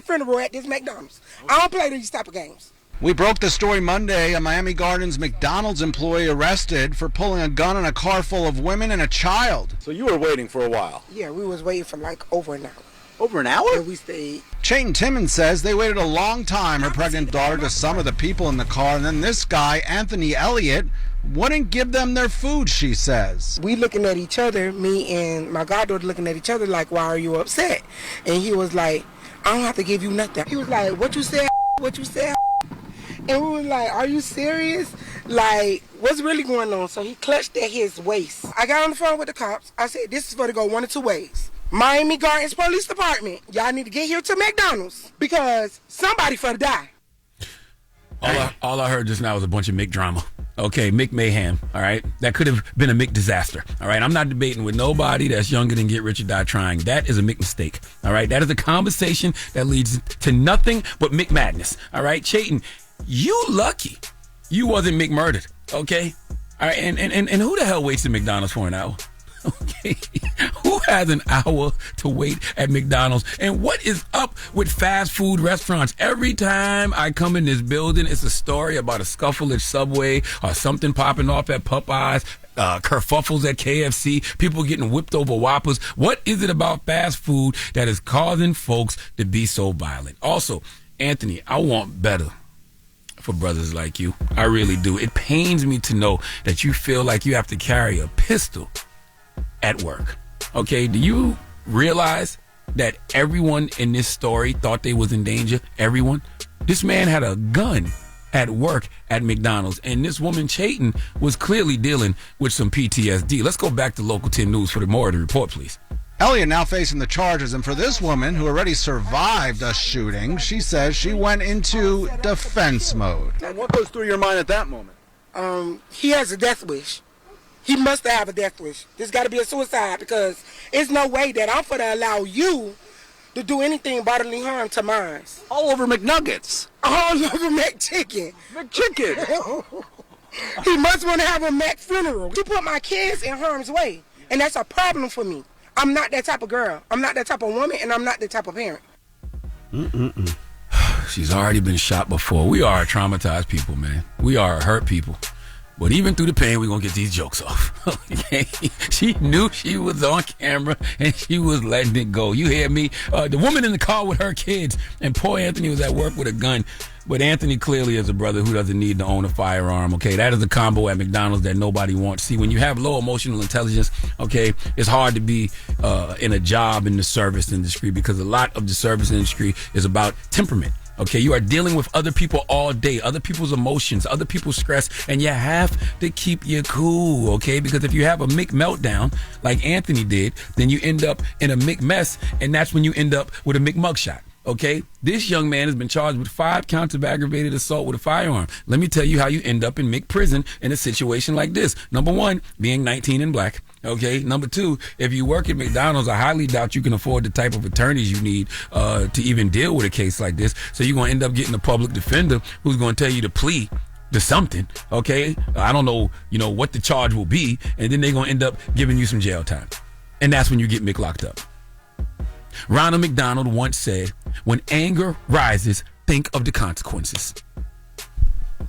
funeral at this McDonald's. I don't play these type of games. We broke the story Monday. A Miami Gardens McDonald's employee arrested for pulling a gun on a car full of women and a child. So you were waiting for a while? Yeah, we was waiting for like over an hour. Over an hour? And we stayed. Chayton Timmons says they waited a long time, her pregnant daughter, to some of the people in the car, and then this guy, Anthony Elliott, wouldn't give them their food, she says. We looking at each other, me and my goddaughter looking at each other like, why are you upset? And he was like, I don't have to give you nothing. He was like, what you said? What you said? And we were like, are you serious? Like, what's really going on? So he clutched at his waist. I got on the phone with the cops. I said, this is for to go one of two ways. Miami Gardens Police Department, y'all need to get here to McDonald's because somebody for to die. All I heard just now was a bunch of Mick drama. Okay, Mick mayhem, all right? That could have been a Mick disaster, all right? I'm not debating with nobody that's younger than Get Rich or Die Trying. That is a Mick mistake, all right? That is a conversation that leads to nothing but Mick madness, all right? Chayton, you lucky you wasn't Mick murdered, okay? All right, and who the hell waits at McDonald's for an hour? Okay, who has an hour to wait at McDonald's? And what is up with fast food restaurants? Every time I come in this building, it's a story about a scuffle at Subway or something popping off at Popeyes, kerfuffles at KFC, people getting whipped over Whoppers. What is it about fast food that is causing folks to be so violent? Also, Anthony, I want better for brothers like you. I really do. It pains me to know that you feel like you have to carry a pistol at work. Okay, do you realize that everyone in this story thought they was in danger? Everyone? This man had a gun at work at McDonald's, and this woman, Chayton, was clearly dealing with some PTSD. Let's go back to Local 10 News for more of the report, please. Elliot now facing the charges, and for this woman who already survived a shooting, she says she went into defense mode. And what goes through your mind at that moment? He has a death wish. He must have a death wish. This got to be a suicide because there's no way that I'm going to allow you to do anything bodily harm to mine. All over McNuggets. All over McChicken. McChicken. He must want to have a Mac funeral. You put my kids in harm's way, and that's a problem for me. I'm not that type of girl. I'm not that type of woman, and I'm not that type of parent. She's already been shot before. We are traumatized people, man. We are hurt people. But even through the pain, we're going to get these jokes off. Okay? She knew she was on camera, and she was letting it go. You hear me? The woman in the car with her kids, and poor Anthony was at work with a gun. But Anthony clearly is a brother who doesn't need to own a firearm, okay? That is a combo at McDonald's that nobody wants. See, when you have low emotional intelligence, okay, it's hard to be in a job in the service industry because a lot of the service industry is about temperament. Okay, you are dealing with other people all day, other people's emotions, other people's stress, and you have to keep you cool, okay? Because if you have a Mick meltdown like Anthony did, then you end up in a Mick mess, and that's when you end up with a Mick mugshot. Okay, this young man has been charged with 5 counts of aggravated assault with a firearm. Let me tell you how you end up in Mick prison in a situation like this. Number 1, being 19 and black. Okay, number 2, if you work at McDonald's, I highly doubt you can afford the type of attorneys you need to even deal with a case like this. So you're going to end up getting a public defender who's going to tell you to plead to something. Okay, I don't know, what the charge will be, and then they're going to end up giving you some jail time, and that's when you get Mick locked up. Ronald McDonald once said, "When anger rises, think of the consequences."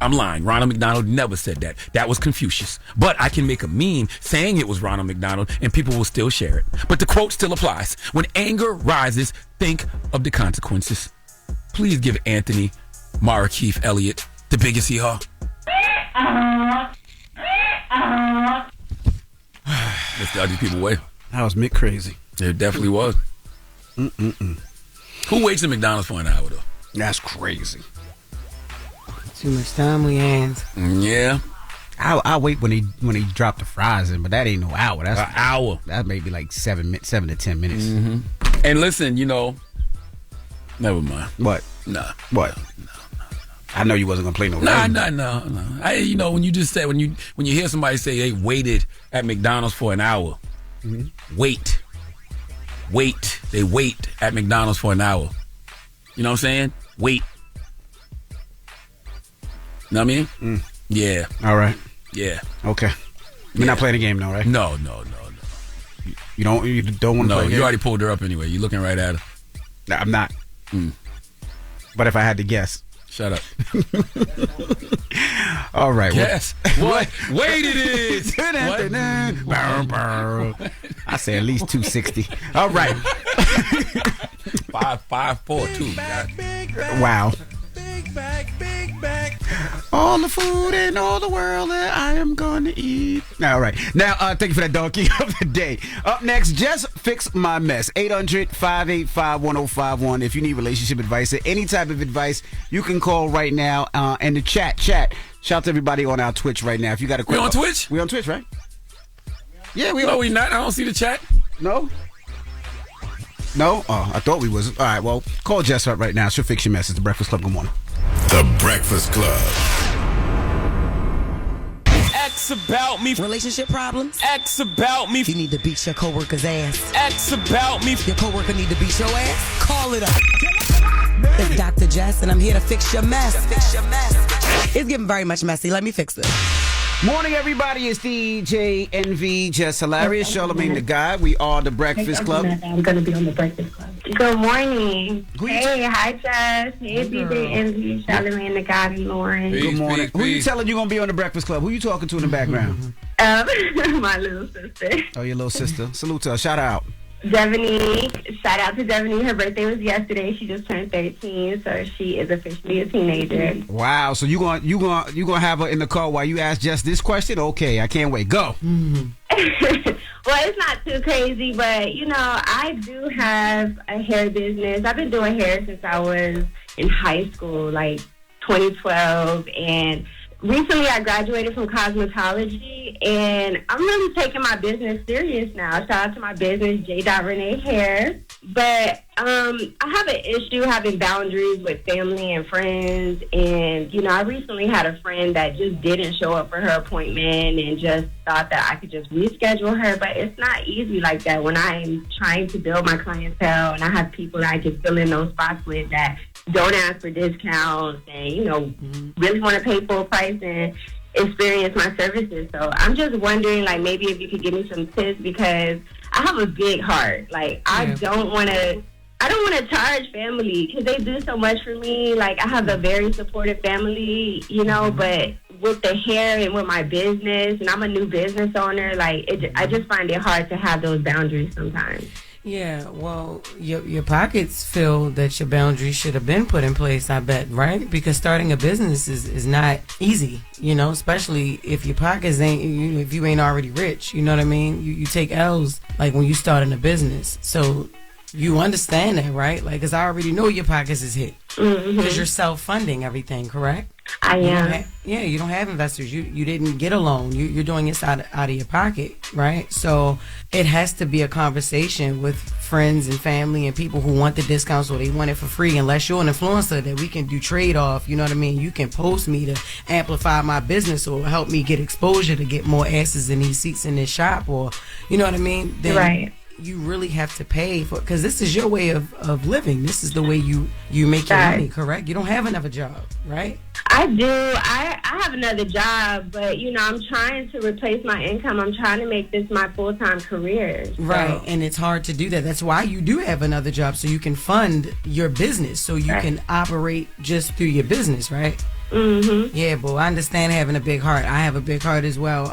I'm lying. Ronald McDonald never said that. That was Confucius. But I can make a meme saying it was Ronald McDonald and people will still share it. But the quote still applies. When anger rises, think of the consequences. Please give Anthony Keith Elliott the biggest hee-haw. That's the other people way. That was Mick crazy. It definitely was. Who waits at McDonald's for an hour, though? That's crazy. Too much time we hands. Yeah. I wait when he drop the fries in, but that ain't no hour. That's an hour. That may be like 7 to 10 minutes. Mm-hmm. And listen, never mind. What? Nah. What? No. I know you wasn't gonna play no. No. When you just say when you hear somebody say they waited at McDonald's for an hour, wait. They wait at McDonald's for an hour. You know what I'm saying? Wait. You know what I mean? Yeah. All right. Yeah. Okay. You're not playing the game, though, right? No. You don't want to play the game? You already pulled her up anyway. You're looking right at her. No, I'm not. But if I had to guess. Shut up. All right. Guess what weight it is. I say at least 260. All right. 5'4" too. Wow. All the food in all the world that I am going to eat. All right. Now, thank you for that donkey of the day. Up next, Jess Fix My Mess. 800-585-1051. If you need relationship advice or any type of advice, you can call right now. And the chat. Shout out to everybody on our Twitch right now. If you got a question. We on Twitch? We on Twitch, right? Yeah, we No, on. we not. I don't see the chat. No? No? Oh, I thought we was. All right, well, call Jess up right now. She'll fix your mess. It's The Breakfast Club. Good morning. The Breakfast Club. X about me. Relationship problems? X about me. You need to beat your coworker's ass. X about me. Your coworker need to beat your ass? Call it up. It's Dr. Jess, and I'm here to fix your mess. It's getting very much messy. Let me fix it. Morning, everybody. It's DJ NV, Jess Hilarious, Charlamagne the Guy. We are the Breakfast Club. I'm going to be on the Breakfast Club. Good morning. Hey, hi, Jess. Hey, DJ NV, Charlamagne the Guy, and Loren. Good morning. Who you telling you going to be on the Breakfast Club? Who you talking to in the background? My little sister. Oh, your little sister. Salute to her. Shout out. Devaney, shout out to Devaney. Her birthday was yesterday. She just turned 13, so she is officially a teenager. Wow. So you gonna have her in the car while you ask Jess this question? Okay, I can't wait. Go. Well, it's not too crazy, but I do have a hair business. I've been doing hair since I was in high school, like 2012, and recently I graduated from cosmetology, and I'm really taking my business serious now. Shout out to my business, J. Renee Hair. But I have an issue having boundaries with family and friends, and I recently had a friend that just didn't show up for her appointment and just thought that I could just reschedule her, but it's not easy like that when I'm trying to build my clientele and I have people that I can fill in those spots with that don't ask for discounts and, really want to pay full price and experience my services. So I'm just wondering, like, maybe if you could give me some tips, because I have a big heart. Like, I don't want to charge family because they do so much for me. Like, I have a very supportive family, but with the hair and with my business, and I'm a new business owner, I just find it hard to have those boundaries sometimes. Yeah, well, your pockets feel that your boundaries should have been put in place, I bet, right? Because starting a business is not easy, especially if your pockets ain't, if you ain't already rich, you know what I mean? You take L's, like, when you starting a business. So you understand that, right? Like, because I already know your pockets is hit. Because you're self-funding everything, correct? I am. You don't have investors. You didn't get a loan. You're doing it out of your pocket, right? So it has to be a conversation with friends and family and people who want the discounts or they want it for free, unless you're an influencer that we can do trade-off, you know what I mean? You can post me to amplify my business or help me get exposure to get more asses in these seats in this shop, or, you know what I mean? Then right. You really have to pay for, because this is your way of living. This is the way you make your money, correct? You don't have another job, right? I do. I have another job, but I'm trying to replace my income. I'm trying to make this my full-time career. So. Right, and it's hard to do that. That's why you do have another job, so you can fund your business, so you can operate just through your business, right? Yeah, but I understand having a big heart. I have a big heart as well.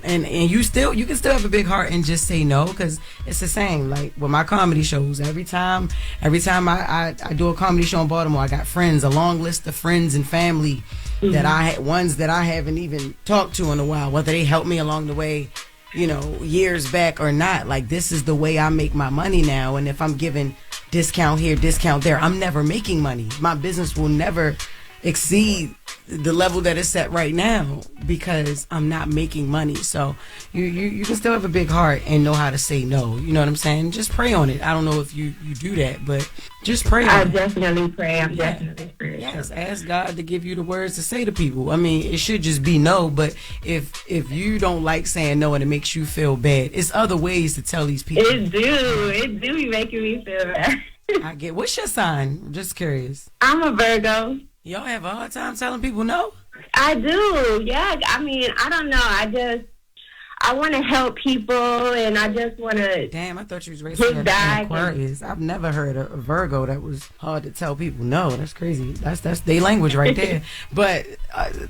And you can still have a big heart and just say no, because it's the same. Like with my comedy shows, every time I do a comedy show in Baltimore, I got friends, a long list of friends and family that ones that I haven't even talked to in a while, whether they helped me along the way, years back or not. Like, this is the way I make my money now, and if I'm giving discount here, discount there, I'm never making money. My business will never exceed the level that it's at right now because I'm not making money. So you can still have a big heart and know how to say no. You know what I'm saying? Just pray on it. I don't know if you do that, but just pray on it. I definitely pray. I'm definitely praying. Yes, ask God to give you the words to say to people. I mean, it should just be no, but if you don't like saying no and it makes you feel bad, it's other ways to tell these people. It do be making me feel bad. I get. What's your sign? I'm just curious. I'm a Virgo. Y'all have a hard time telling people no? I do, yeah. I mean, I don't know. I want to help people, and I just want to. Damn, I thought you was racing an Aquarius. I've never heard a Virgo that was hard to tell people no. That's crazy. That's their language right there. But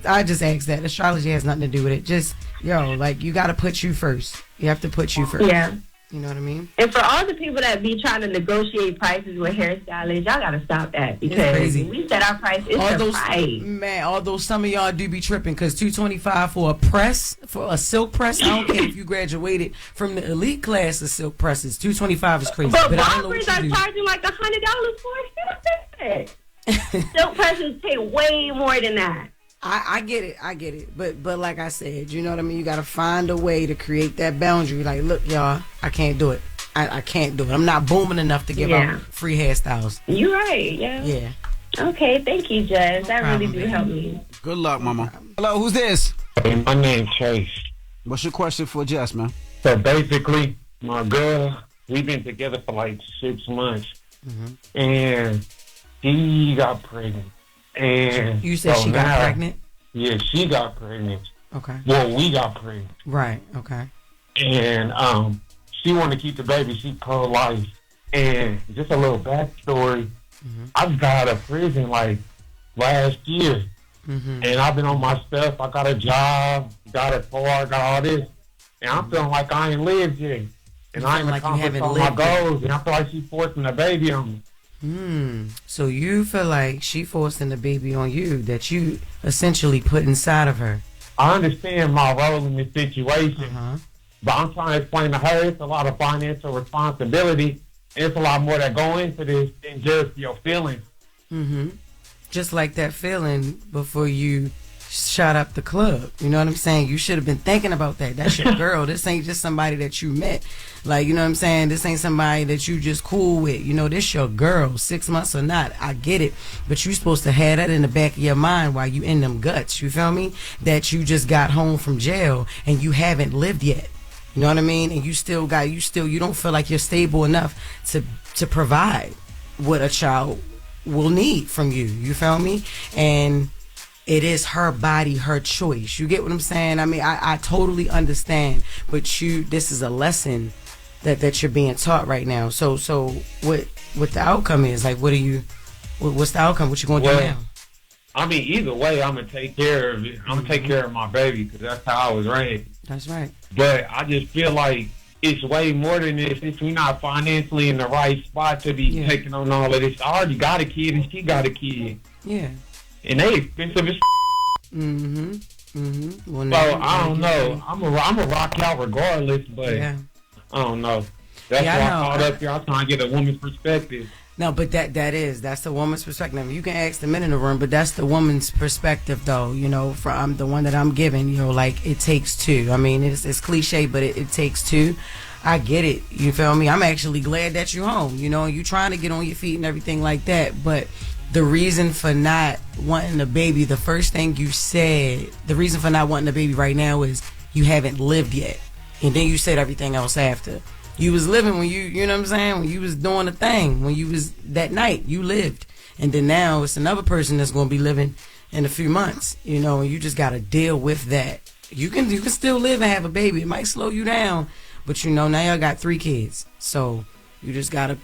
I just asked that. Astrology has nothing to do with it. Just, you got to put you first. You have to put you first. Yeah. You know what I mean? And for all the people that be trying to negotiate prices with hairstylists, y'all gotta stop that, because when we set our price, it's the price. Man, although some of y'all do be tripping, because $225 for a silk press, I don't care if you graduated from the elite class of silk presses. $225 is crazy. But barbers are charging like $100 for it. Silk presses pay way more than that. I get it. But like I said, you know what I mean? You got to find a way to create that boundary. Like, look, y'all, I can't do it. I can't do it. I'm not booming enough to give out free hairstyles. You're right, yeah. Okay, thank you, Jess. That really do help me. Good luck, mama. Hello, who's this? My name's Chase. What's your question for Jess, man? So basically, my girl, we've been together for like 6 months, and she got pregnant. And you said she got pregnant? Yeah, she got pregnant. Okay. Well, we got pregnant. Right. Okay. And she wanted to keep the baby. She pro-life. And just a little backstory. I just got out of prison like last year. And I've been on my stuff. I got a job, got a car, got all this. And I'm feeling like I ain't lived yet. And I ain't accomplished all my goals. And I feel like she's forcing the baby on me. So you feel like she forcing the baby on you that you essentially put inside of her. I understand my role in this situation. But I'm trying to explain to her it's a lot of financial responsibility. It's a lot more that go into this than just your feelings. Just like that feeling before you shot up the club. You know what I'm saying? You should have been thinking about that. That's your girl. This ain't just somebody that you met. Like, you know what I'm saying? This ain't somebody that you just cool with. You know, this your girl, 6 months or not. I get it. But you supposed to have that in the back of your mind while you in them guts. You feel me? That you just got home from jail and you haven't lived yet. You know what I mean? And you don't feel like you're stable enough to provide what a child will need from you. You feel me? And it is her body, her choice. You get what I'm saying? I mean, I totally understand, but this is a lesson that you're being taught right now. So what the outcome is? Like, what's the outcome? What you gonna do now? I mean, either way, I'm gonna take care of it. I'm gonna take care of my baby because that's how I was raised. That's right. But I just feel like it's way more than this. If we're not financially in the right spot to be taking on all of this, I already got a kid and she got a kid. Yeah. And they expensive as Well, so I don't know. I'm a rock out regardless, but I don't know. That's why I called up here. I'm trying to get a woman's perspective. No, but that's the woman's perspective. You can ask the men in the room, but that's the woman's perspective, though. You know, from the one that I'm giving. You know, like it takes two. I mean, it's cliche, but it takes two. I get it. You feel me? I'm actually glad that you're home. You know, you trying to get on your feet and everything like that. But the reason for not wanting a baby, the first thing you said, the reason for not wanting a baby right now is you haven't lived yet, and then you said everything else after. You was living when you know what I'm saying? When you was doing the thing, when you was that night, you lived. And then now it's another person that's going to be living in a few months, you know, and you just got to deal with that. You can still live and have a baby. It might slow you down, but you know, now y'all got 3 kids. So you just got to,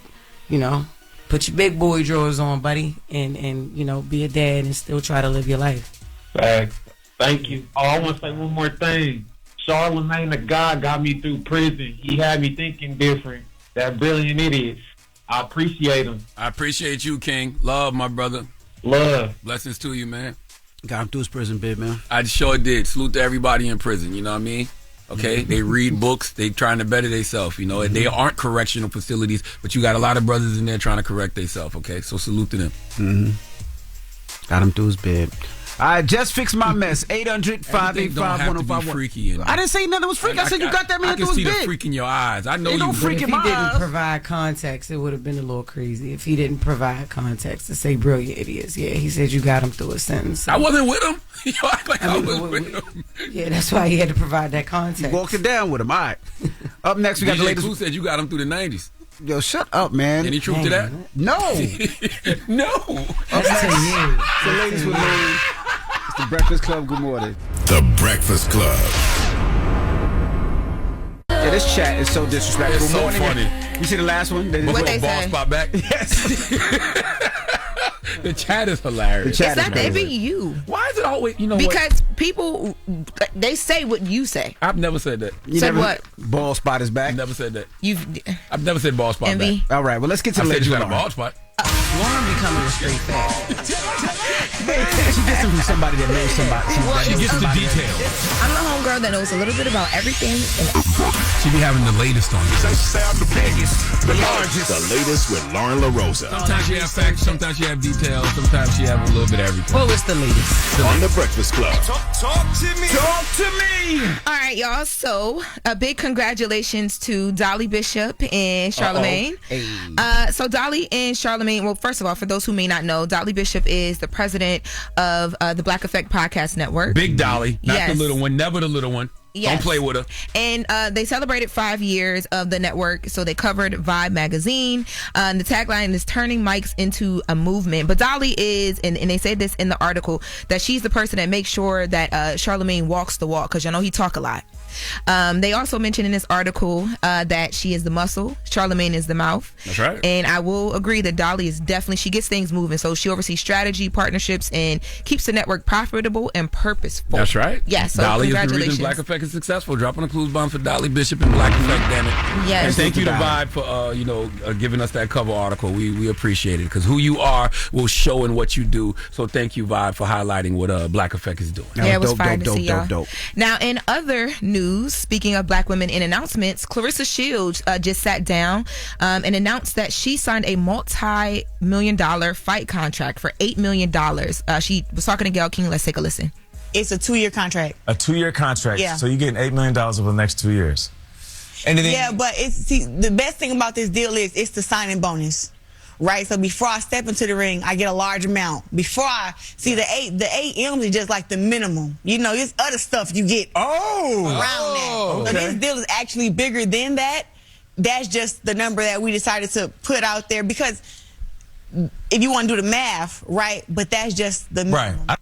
you know, put your big boy drawers on, buddy, and you know, be a dad and still try to live your life. Thank you. Oh, I want to say one more thing. Charlamagne the God got me through prison. He had me thinking different. That brilliant idiot. I appreciate him. I appreciate you, King. Love, my brother. Love. Blessings to you, man. Got him through his prison bid, man. I sure did. Salute to everybody in prison, you know what I mean? Okay? They read books. They trying to better themselves, you know? They aren't correctional facilities, but you got a lot of brothers in there trying to correct themselves, okay? So salute to them. Got him through his bid. All right, Jess Fix My Mess. 800-585-1051. I didn't say nothing was freaky. I said you got that man through his bid. I can see the freak in your eyes. I know you. If he didn't provide context, it would have been a little crazy. If he didn't provide context to say brilliant idiots. Yeah, he said you got him through a sentence. So. I wasn't with him. You act like I was with him. Yeah, that's why he had to provide that context. You walked it down with him. All right. Up next, we got the latest. Who said you got him through the 90s? Yo, shut up, man. Any truth to that? No. No. That's 10 years. The ladies with me. It's the Breakfast Club. Good morning. The Breakfast Club. Yeah, this chat is so disrespectful. It's so morning. funny. You see the last one? What they ball say? Spot back? Yes. The chat is hilarious. It's not they be you. Why is it always, you know because what? people, they say what you say. I've never said that. You said what? Ball spot is back. Never said that. I've never said ball spot Envy. back. All right, well, let's get to the ladies. You got a ball spot. Lauren becoming a straight fact. She gets them from somebody that knows somebody. She gets the details. I'm the homegirl that knows a little bit about everything. She be having the latest on you. The biggest, the largest, the latest with Loren LoRosa. Sometimes she have facts, sometimes she have details, sometimes she have a little bit of everything. Well, it's the latest. On the Breakfast Club. Talk to me. Talk to me. All right, y'all. So, a big congratulations to Dolly Bishop and Charlamagne. Hey. So, Dolly and Charlamagne, well, first of all, for those who may not know, Dolly Bishop is the president of the Black Effect Podcast Network. Big Dolly, not Yes. the little one, never the little one. Yes. Don't play with her. And they celebrated 5 years of the network, so they covered Vibe magazine. The tagline is turning mics into a movement. But Dolly is, and they said this in the article, that she's the person that makes sure that Charlamagne walks the walk, because you know he talk a lot. They also mentioned in this article that she is the muscle, Charlamagne is the mouth. That's right. And I will agree that Dolly is definitely, she gets things moving. So she oversees strategy, partnerships, and keeps the network profitable and purposeful. That's right. Yes. So Dolly is the congratulations. reason Black Effect is successful. Dropping a clues bomb for Dolly Bishop and Black Effect, damn it. Yes. And thank you to Vibe for giving us that cover article. We appreciate it, because who you are will show in what you do. So thank you, Vibe, for highlighting what Black Effect is doing. Yeah, it was fire to see y'all. Now, in other news, speaking of Black women in announcements, Clarissa Shields just sat down and announced that she signed a multi-million-dollar fight contract for $8 million. She was talking to Gayle King. Let's take a listen. It's a 2-year contract. A 2-year contract. Yeah. So you're getting $8 million over the next 2 years. Yeah, but the best thing about this deal is it's the signing bonus. Right, so before I step into the ring, I get a large amount. Before I see the 8 M's is just like the minimum. You know, there's other stuff you get around that. Okay. So this deal is actually bigger than that. That's just the number that we decided to put out there, because if you want to do the math, right? But that's just the minimum. Right.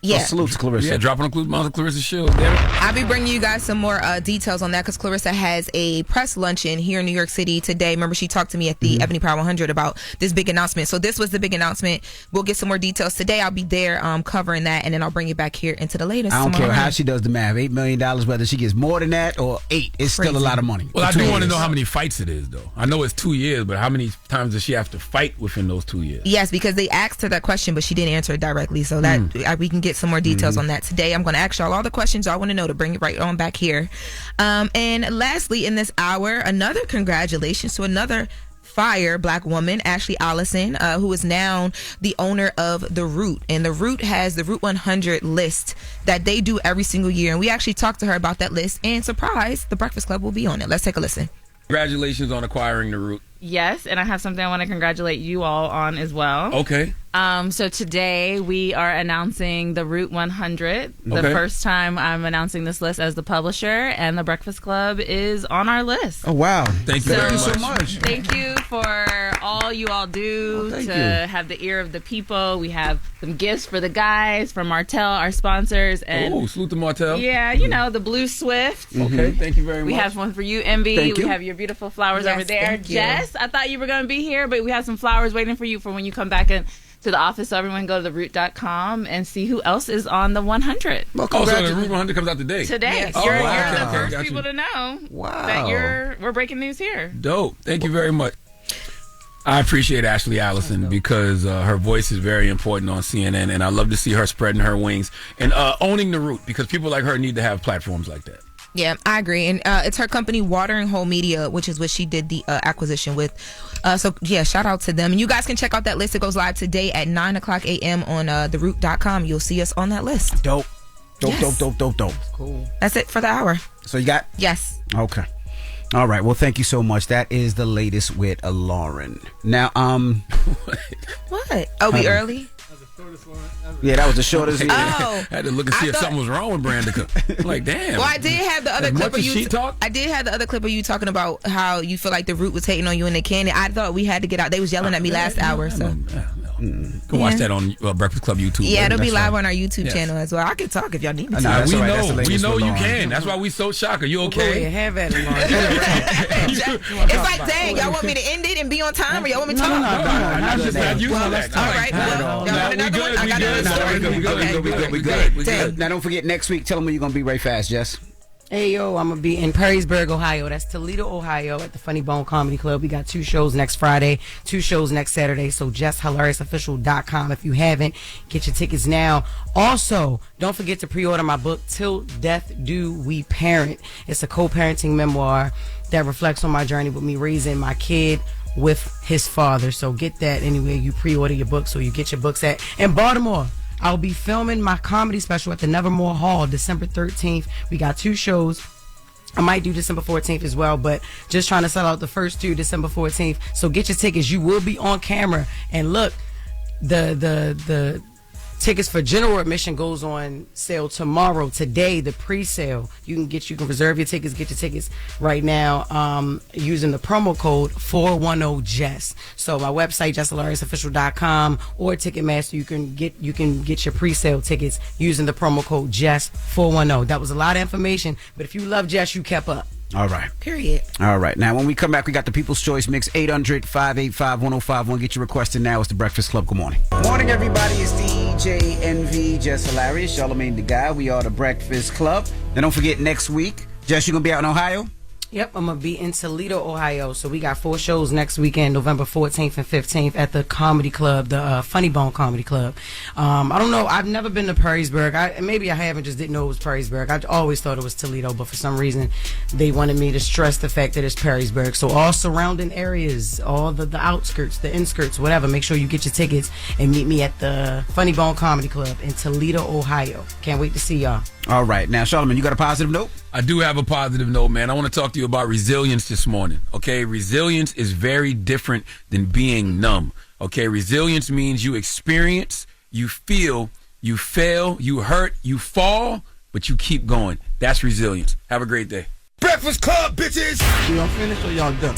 Yeah. Well, salute to Clarissa. Yeah, dropping a clues bomb to Clarissa Shields. Damn it. I'll be bringing you guys some more details on that, because Clarissa has a press luncheon here in New York City today. Remember, she talked to me at the Ebony Power 100 about this big announcement. So this was the big announcement. We'll get some more details today. I'll be there covering that, and then I'll bring you back here into the latest. I don't care how she does the math. $8 million, whether she gets more than that or 8, it's still a lot of money. Well, I do want to know how many fights it is, though. I know it's 2 years, but how many times does she have to fight within those 2 years? Yes, because they asked her that question, but she didn't answer it directly. So that we can get some more details on that today. I'm going to ask y'all all the questions y'all want to know to bring it right on back here. And lastly, in this hour, another congratulations to another fire Black woman, Ashley Allison, who is now the owner of The Root. And The Root has the Root 100 list that they do every single year. And we actually talked to her about that list, and surprise, The Breakfast Club will be on it. Let's take a listen. Congratulations on acquiring The Root. Yes, and I have something I want to congratulate you all on as well. Okay. So today we are announcing the Root 100. The first time I'm announcing this list as the publisher, and the Breakfast Club is on our list. Oh, wow. Thank you very much. Thank you for all you all do have the ear of the people. We have some gifts for the guys from Martell, our sponsors. And salute to Martell. Yeah, you know, the Blue Swift. Okay, thank you very much. We have one for you, Envy. Thank you. We have your beautiful flowers Yes, over there. thank you. Jess, I thought you were going to be here, but we have some flowers waiting for you for when you come back in to the office. So everyone go to theroot.com and see who else is on the 100. Well, so the Root 100 comes out today? Today. Yes. You're Okay, the first got people you. to know Wow. that we're breaking news here. Dope. Thank you very much. I appreciate Ashley Allison because her voice is very important on CNN, and I love to see her spreading her wings and owning The Root, because people like her need to have platforms like that. Yeah, I agree. And it's her company, Watering Hole Media, which is what she did the acquisition with. So, yeah, shout out to them. And you guys can check out that list. It goes live today at 9 o'clock a.m. on theroot.com. You'll see us on that list. Dope. Yes. Dope. Cool. That's it for the hour. So you got? Yes. Okay. All right. Well, thank you so much. That is the latest with Loren. Now, What? Oh, we early? Yeah, that was the shortest. Oh. I had to look and see if something was wrong with Brandica. Like, damn. Well, I did have the other As clip much of as you. she talk? I did have the other clip of you talking about how you feel like The Root was hating on you in the candy. I thought we had to get out. They was yelling at me last hour. So You can watch that on Breakfast Club YouTube. yeah, it'll be That's live right. on our YouTube channel as well. I can talk if y'all need me to. Nah, we That's the know latest you with Loren. can. That's why we so shocked. Are you Go okay? ahead, have at it, Loren. It's like, dang, y'all want me to end it and be on time, or y'all want me to talk? I'm just not used to that. All right, well, y'all want another one? I got another story. We good. Now, don't forget, next week, tell them where you're going to be right fast, Jess. Hey, yo, I'm going to be in Perrysburg, Ohio. That's Toledo, Ohio, at the Funny Bone Comedy Club. We got 2 shows next Friday, 2 shows next Saturday. So, JessHilariousOfficial.com. If you haven't, get your tickets now. Also, don't forget to pre-order my book, Till Death Do We Parent. It's a co-parenting memoir that reflects on my journey with me raising my kid with his father. So, get that anywhere you pre-order your book, so you get your books at. In Baltimore, I'll be filming my comedy special at the Nevermore Hall December 13th. We got 2 shows. I might do December 14th as well, but just trying to sell out the first 2 December 14th. So get your tickets. You will be on camera. And look, the Tickets for general admission goes on sale tomorrow. Today, the pre-sale. You can reserve your tickets, get your tickets right now using the promo code 410JESS. So my website, JessHilariousOfficial.com or Ticketmaster, you can get your pre-sale tickets using the promo code JESS410. That was a lot of information, but if you love Jess, you kept up. All right. Period. All right. Now, when we come back, we got the People's Choice Mix, 800-585-1051. Get your request in now. It's the Breakfast Club. Good morning. Morning, everybody. It's DJ NV, Jess Hilarious, Charlamagne the Guy. We are the Breakfast Club. Then don't forget, next week, Jess, you going to be out in Ohio? Yep, I'm going to be in Toledo, Ohio. So we got 4 shows next weekend, November 14th and 15th at the Comedy Club, the Funny Bone Comedy Club. I don't know. I've never been to Perrysburg. Maybe I haven't, just didn't know it was Perrysburg. I always thought it was Toledo, but for some reason they wanted me to stress the fact that it's Perrysburg. So all surrounding areas, all the outskirts, the inskirts, whatever, make sure you get your tickets and meet me at the Funny Bone Comedy Club in Toledo, Ohio. Can't wait to see y'all. All right. Now, Charlamagne, you got a positive note? I do have a positive note, man. I want to talk to you about resilience this morning. Okay, resilience is very different than being numb. Okay, resilience means you experience, you feel, you fail, you hurt, you fall, but you keep going. That's resilience. Have a great day. Breakfast Club, bitches! Y'all finished or y'all done?